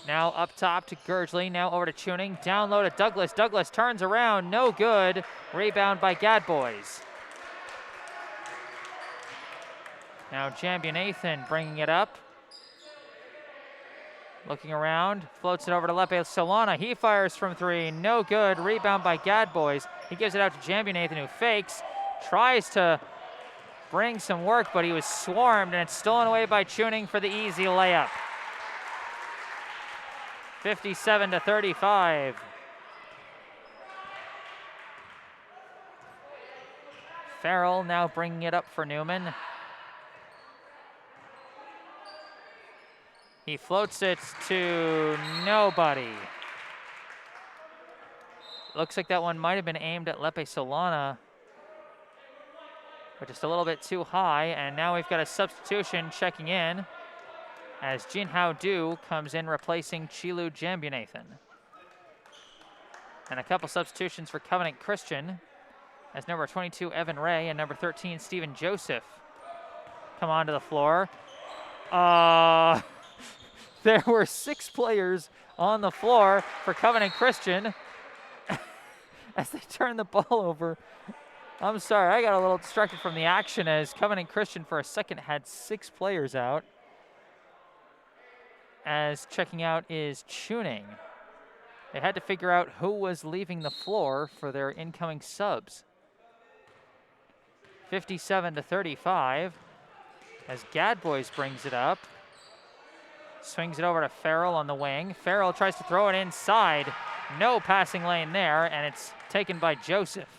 Now up top to Gurgley, now over to Chewning. Down low to Douglas. Douglas turns around, no good. Rebound by Gadbois. Now Jambunathan bringing it up. Looking around, floats it over to Lepe Solana. He fires from 3, no good. Rebound by Gadbois. He gives it out to Jambunathan, who fakes. Tries to bring some work, but he was swarmed, and it's stolen away by Chewning for the easy layup. 57-35. Farrell now bringing it up for Newman. He floats it to nobody. Looks like that one might have been aimed at Lepe Solana, but just a little bit too high, and now we've got a substitution checking in as Jinhao Du comes in replacing Chilu Jambunathan. And a couple substitutions for Covenant Christian as number 22 Evan Ray and number 13 Stephen Joseph come onto the floor. There were 6 players on the floor for Covenant Christian as they turn the ball over. I'm sorry, I got a little distracted from the action as Covenant Christian for a second had 6 players out. As checking out is Chewning. They had to figure out who was leaving the floor for their incoming subs. 57-35 as Gadbois brings it up. Swings it over to Farrell on the wing. Farrell tries to throw it inside. No passing lane there, and it's taken by Joseph.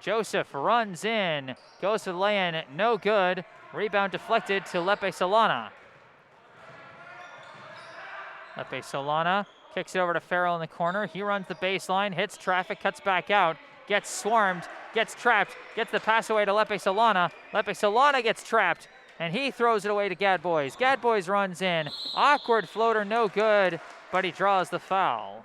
Joseph runs in, goes to the lay-in, no good. Rebound deflected to Lepe Solana. Lepe Solana kicks it over to Farrell in the corner. He runs the baseline, hits traffic, cuts back out, gets swarmed, gets trapped, gets the pass away to Lepe Solana. Lepe Solana gets trapped, and he throws it away to Gadbois. Gadbois runs in. Awkward floater, no good, but he draws the foul.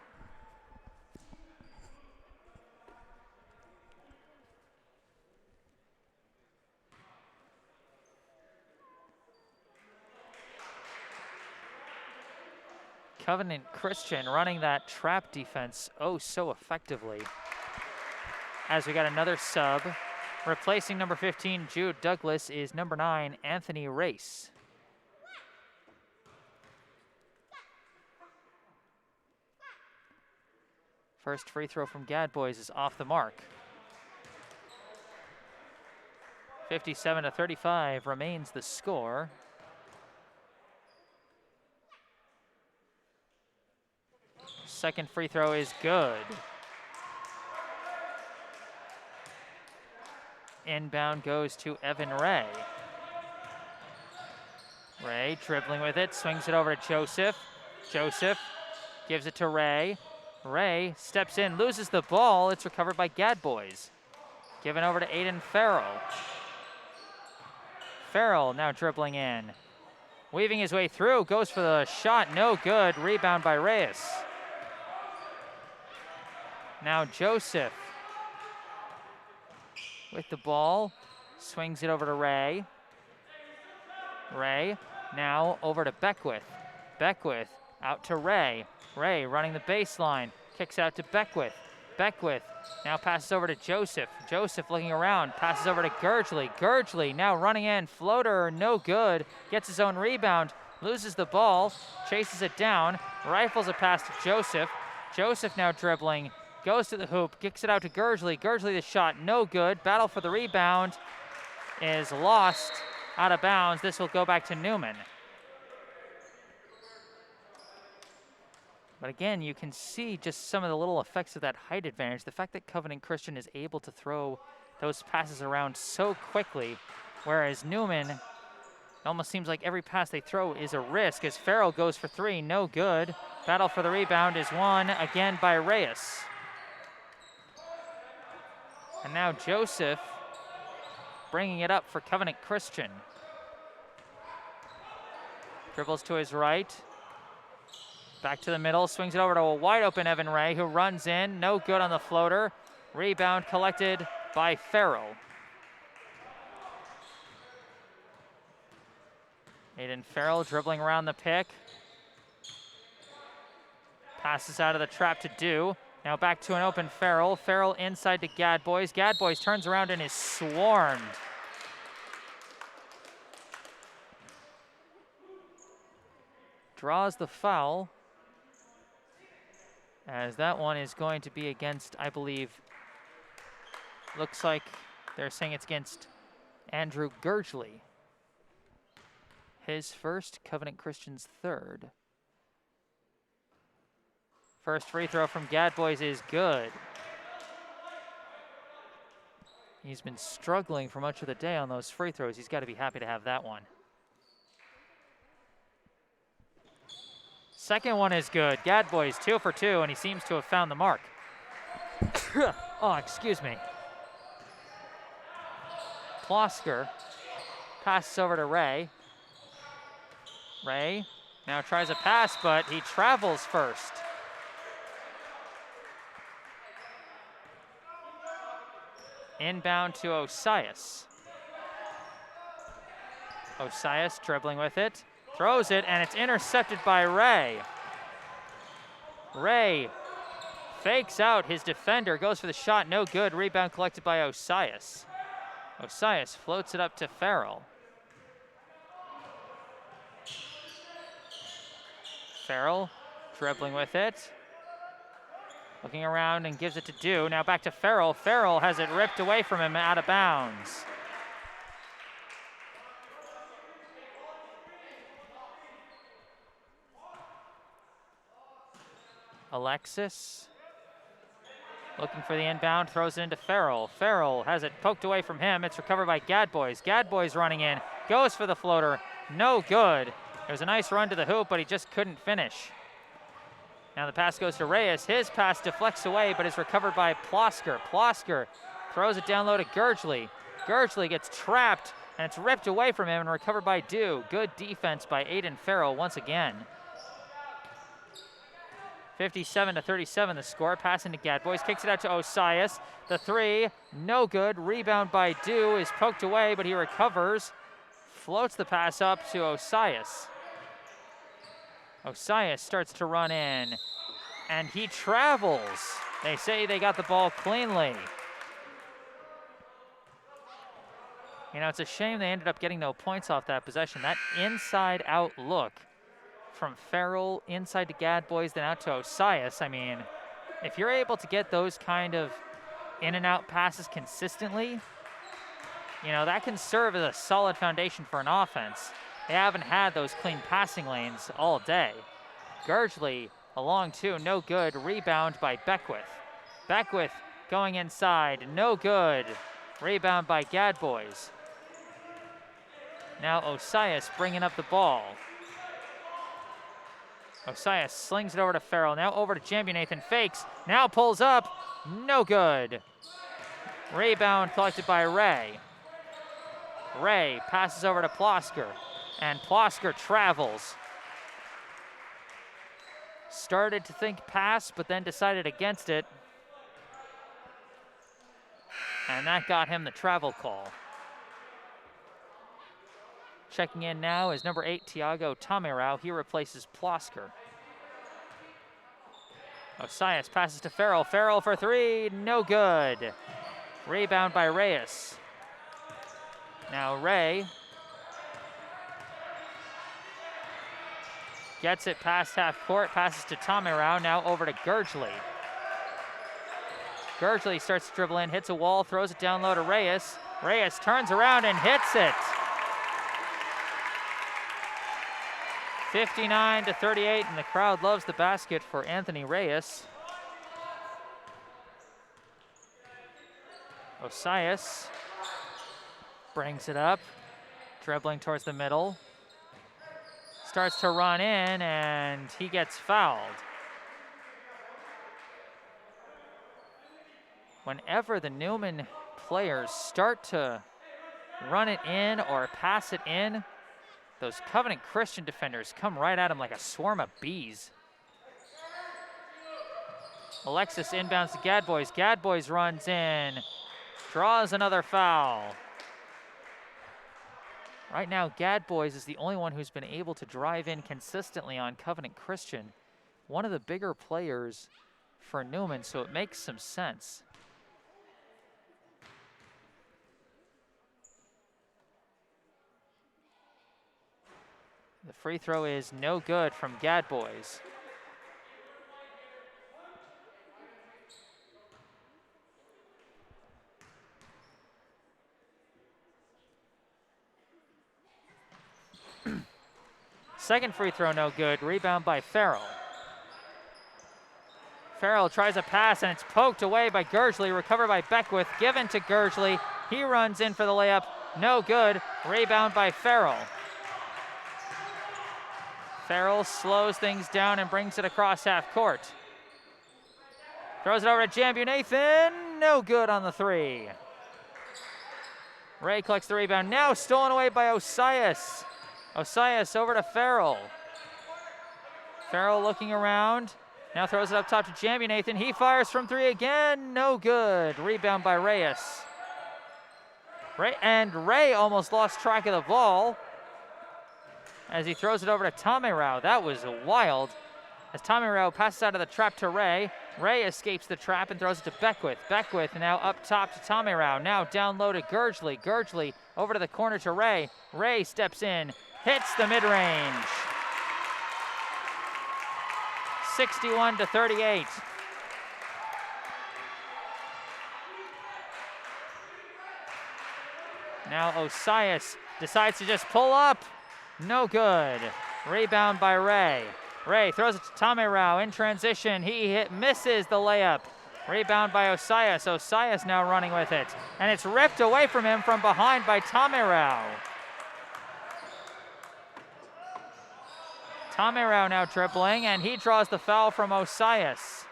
Covenant Christian running that trap defense oh so effectively. As we got another sub. Replacing number 15, Jude Douglas, is number 9, Anthony Race. First free throw from Gadboys is off the mark. 57-35 remains the score. Second free throw is good. Inbound goes to Evan Ray. Ray dribbling with it, swings it over to Joseph. Joseph gives it to Ray. Ray steps in, loses the ball. It's recovered by Gadboys. Given over to Aiden Farrell. Farrell now dribbling in. Weaving his way through, goes for the shot, no good. Rebound by Reyes. Now Joseph with the ball, swings it over to Ray. Ray now over to Beckwith. Beckwith out to Ray. Ray running the baseline, kicks out to Beckwith. Beckwith now passes over to Joseph. Joseph looking around, passes over to Gurgley. Gurgley now running in, floater, no good. Gets his own rebound, loses the ball, chases it down, rifles a pass to Joseph. Joseph now dribbling, goes to the hoop, kicks it out to Gurgley. Gurgley the shot, no good. Battle for the rebound is lost, out of bounds. This will go back to Newman. But again, you can see just some of the little effects of that height advantage. The fact that Covenant Christian is able to throw those passes around so quickly, whereas Newman, it almost seems like every pass they throw is a risk as Farrell goes for three, no good. Battle for the rebound is won again by Reyes. And now Joseph bringing it up for Covenant Christian. Dribbles to his right. Back to the middle, swings it over to a wide open Evan Ray, who runs in, no good on the floater. Rebound collected by Farrell. Aiden Farrell dribbling around the pick. Passes out of the trap to Do. Now back to an open Farrell. Farrell inside to Gadboys. Gadboys turns around and is swarmed. Draws the foul, as that one is going to be against, I believe, looks like they're saying it's against Andrew Gurgley. His first, Covenant Christian's third. First free throw from Gadboys is good. He's been struggling for much of the day on those free throws. He's got to be happy to have that one. Second one is good. Gadboys 2 for 2, and he seems to have found the mark. Oh, excuse me. Plosker passes over to Ray. Ray now tries a pass, but he travels first. Inbound to Osias. Osias dribbling with it. Throws it, and it's intercepted by Ray. Ray fakes out his defender, goes for the shot, no good. Rebound collected by Osias. Osias floats it up to Farrell. Farrell dribbling with it. Looking around and gives it to Do. Now back to Farrell. Farrell has it ripped away from him, out of bounds. Alexis looking for the inbound, throws it into Farrell. Farrell has it poked away from him. It's recovered by Gadboys. Gadboys running in, goes for the floater, no good. It was a nice run to the hoop, but he just couldn't finish. Now the pass goes to Reyes. His pass deflects away, but is recovered by Plosker. Plosker throws it down low to Gurgley. Gurgley gets trapped, and it's ripped away from him and recovered by Do. Good defense by Aiden Farrell once again. 57-37 the score. Passing to Gadboys, kicks it out to Osias. The three, no good. Rebound by Do is poked away, but he recovers. Floats the pass up to Osias. Osias starts to run in, and he travels. They say they got the ball cleanly. You know, it's a shame they ended up getting no points off that possession. That inside-out look from Farrell inside to Gadboys, then out to Osias. I mean, if you're able to get those kind of in and out passes consistently, you know, that can serve as a solid foundation for an offense. They haven't had those clean passing lanes all day. Gurgley along two, no good. Rebound by Beckwith. Beckwith going inside, no good. Rebound by Gadboys. Now Osias bringing up the ball. Osias slings it over to Farrell. Now over to Jambu-Nathan, fakes. Now pulls up, no good. Rebound collected by Ray. Ray passes over to Plosker, and Plosker travels. Started to think pass, but then decided against it. And that got him the travel call. Checking in now is number 8, Tiago Tamirao. He replaces Plosker. Osias passes to Farrell. Farrell for three, no good. Rebound by Reyes. Now Ray gets it past half court, passes to Tamirao, now over to Gurgley. Gurgley starts to dribble in, hits a wall, throws it down low to Reyes. Reyes turns around and hits it. 59-38, and the crowd loves the basket for Anthony Reyes. Osias brings it up, dribbling towards the middle. Starts to run in, and he gets fouled. Whenever the Newman players start to run it in or pass it in, those Covenant Christian defenders come right at him like a swarm of bees. Alexis inbounds to Gadboys. Gadboys runs in, draws another foul. Right now, Gadboys is the only one who's been able to drive in consistently on Covenant Christian. One of the bigger players for Newman, so it makes some sense. The free throw is no good from Gadboys. Second free throw, no good. Rebound by Farrell. Farrell tries a pass, and it's poked away by Gurgley. Recovered by Beckwith, given to Gurgley. He runs in for the layup, no good. Rebound by Farrell. Farrell slows things down and brings it across half court. Throws it over to Jambu-Nathan, no good on the three. Ray collects the rebound, now stolen away by Osias. Osias over to Farrell. Farrell looking around, now throws it up top to Jambu-Nathan. He fires from three again, no good. Rebound by Reyes. Ray almost lost track of the ball as he throws it over to Tamirao. That was wild. As Tamirao passes out of the trap to Ray. Ray escapes the trap and throws it to Beckwith. Beckwith now up top to Tamirao. Now down low to Gurgley. Gurgley over to the corner to Ray. Ray steps in, hits the mid-range. 61-38. Now Osias decides to just pull up. No good. Rebound by Ray. Ray throws it to Tamirao in transition. He misses the layup. Rebound by Osias. Osias now running with it. And it's ripped away from him from behind by Tamirao. Tamirao now dribbling, and he draws the foul from Osias.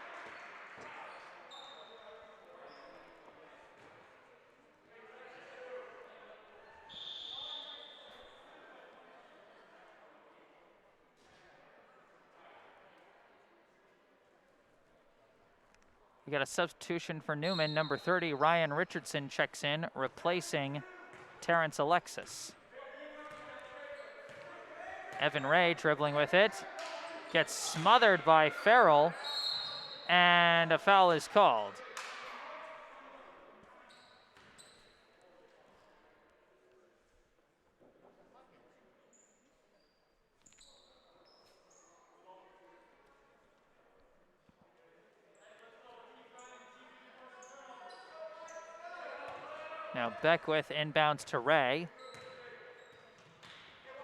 We got a substitution for Newman. Number 30, Ryan Richardson checks in, replacing Terrence Alexis. Evan Ray dribbling with it. Gets smothered by Farrell, and a foul is called. Now Beckwith inbounds to Ray.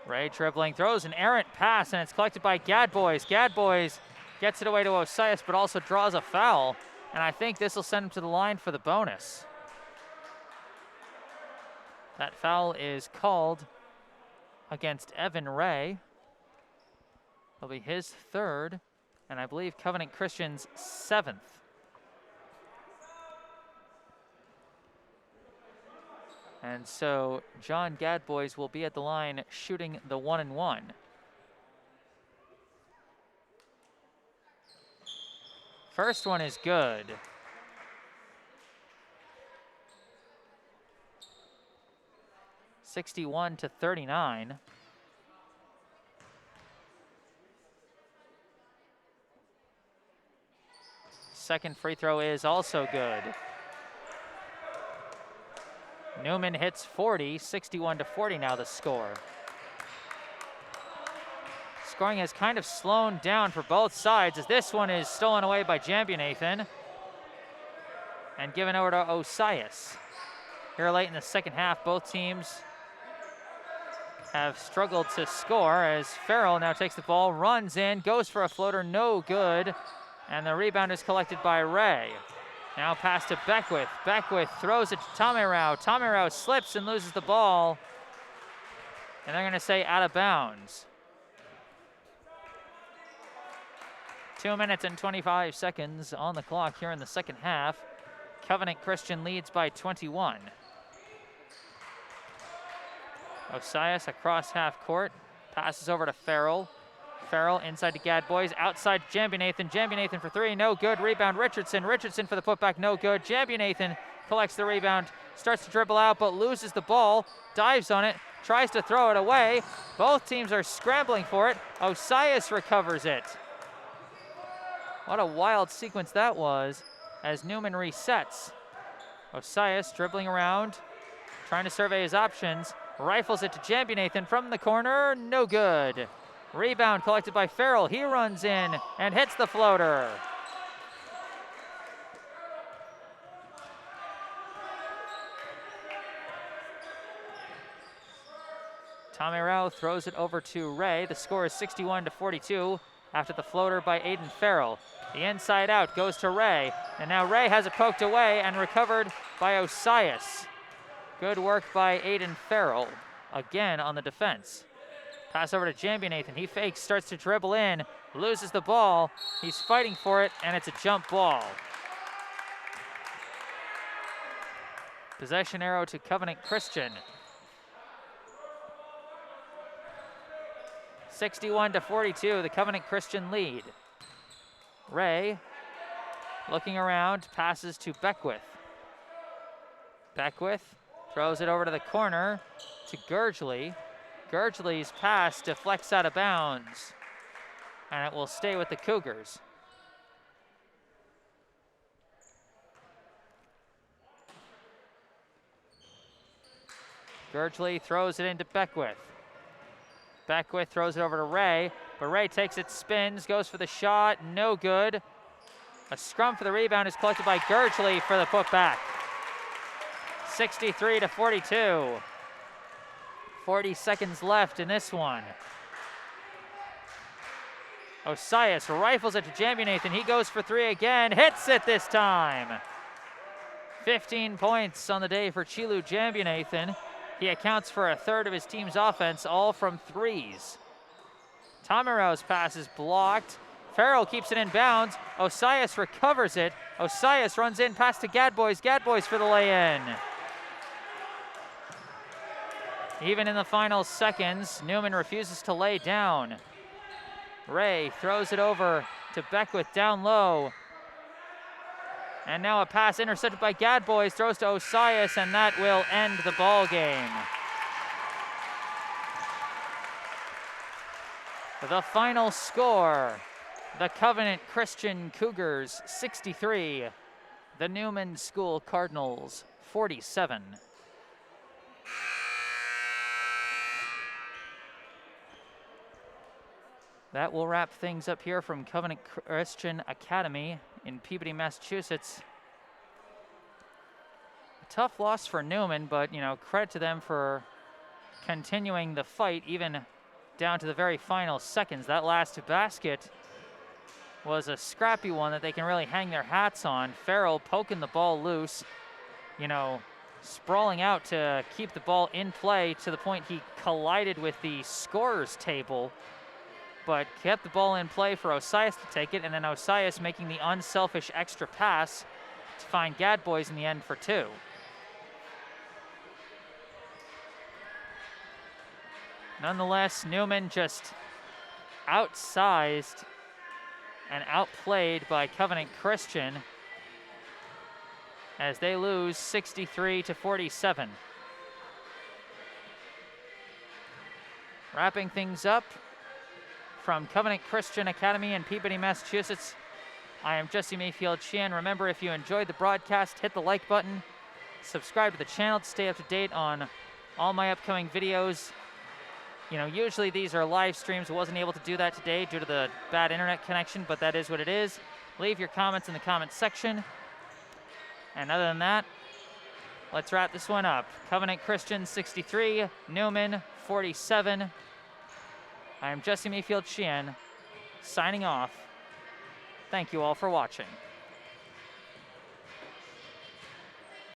Ray dribbling, throws an errant pass, and it's collected by Gadbois. Gadbois gets it away to Osias, but also draws a foul. And I think this will send him to the line for the bonus. That foul is called against Evan Ray. It'll be his third, and I believe Covenant Christian's 7th. And so John Gadbois will be at the line shooting the 1-and-1. First one is good. (61-39). Second free throw is also good. Newman hits 40, 61-40 now the score. Scoring has kind of slowed down for both sides as this one is stolen away by Jambianathan and given over to Osias. Here late in the second half, both teams have struggled to score as Farrell now takes the ball, runs in, goes for a floater, no good, and the rebound is collected by Ray. Now pass to Beckwith. Beckwith throws it to Tamirao. Tamirao slips and loses the ball, and they're going to say out of bounds. 2 minutes and 25 seconds on the clock here in the second half. Covenant Christian leads by 21. Osias across half court, passes over to Farrell. Farrell inside to Gadbois, outside Jambianathan. Jambianathan for three, no good. Rebound Richardson. Richardson for the putback, no good. Jambianathan collects the rebound, starts to dribble out, but loses the ball, dives on it, tries to throw it away. Both teams are scrambling for it. Osias recovers it. What a wild sequence that was as Newman resets. Osias dribbling around, trying to survey his options, rifles it to Jambianathan from the corner, no good. Rebound collected by Farrell. He runs in and hits the floater. Tamirao throws it over to Ray. The score is 61-42 after the floater by Aiden Farrell. The inside out goes to Ray, and now Ray has it poked away and recovered by Osias. Good work by Aiden Farrell, again on the defense. Pass over to Jambianathan. He fakes, starts to dribble in, loses the ball. He's fighting for it, and it's a jump ball. Possession arrow to Covenant Christian. 61-42, the Covenant Christian lead. Ray, looking around, passes to Beckwith. Beckwith throws it over to the corner to Gurgley. Gurgley's pass deflects out of bounds, and it will stay with the Cougars. Gurgley throws it into Beckwith. Beckwith throws it over to Ray, but Ray takes it, spins, goes for the shot, no good. A scrum for the rebound is collected by Gurgley for the putback. 63-42. 40 seconds left in this one. Osias rifles it to Jambianathan. He goes for three again, hits it this time. 15 points on the day for Chilu Jambianathan. He accounts for a third of his team's offense, all from threes. Tamirao's pass is blocked. Farrell keeps it in bounds. Osias recovers it. Osias runs in, pass to Gadbois. Gadbois for the lay-in. Even in the final seconds, Newman refuses to lay down. Ray throws it over to Beckwith down low. And now a pass intercepted by Gadbois, throws to Osias, and that will end the ball game. The final score, the Covenant Christian Cougars 63, the Newman School Cardinals 47. That will wrap things up here from Covenant Christian Academy in Peabody, Massachusetts. tough loss for Newman, but, you know, credit to them for continuing the fight even down to the very final seconds. That last basket was a scrappy one that they can really hang their hats on. Farrell poking the ball loose, you know, sprawling out to keep the ball in play to the point he collided with the scorer's table, but kept the ball in play for Osias to take it, and then Osias making the unselfish extra pass to find Gadbois in the end for 2. Nonetheless, Newman just outsized and outplayed by Covenant Christian as they lose 63-47. Wrapping things up from Covenant Christian Academy in Peabody, Massachusetts, I am Jesse Mayfield-Sheehan. Remember, if you enjoyed the broadcast, hit the like button, subscribe to the channel to stay up to date on all my upcoming videos. You know, usually these are live streams. I wasn't able to do that today due to the bad internet connection, but that is what it is. Leave your comments in the comments section. And other than that, let's wrap this one up. Covenant Christian 63, Newman 47. I am Jesse Mayfield-Sheehan, signing off. Thank you all for watching.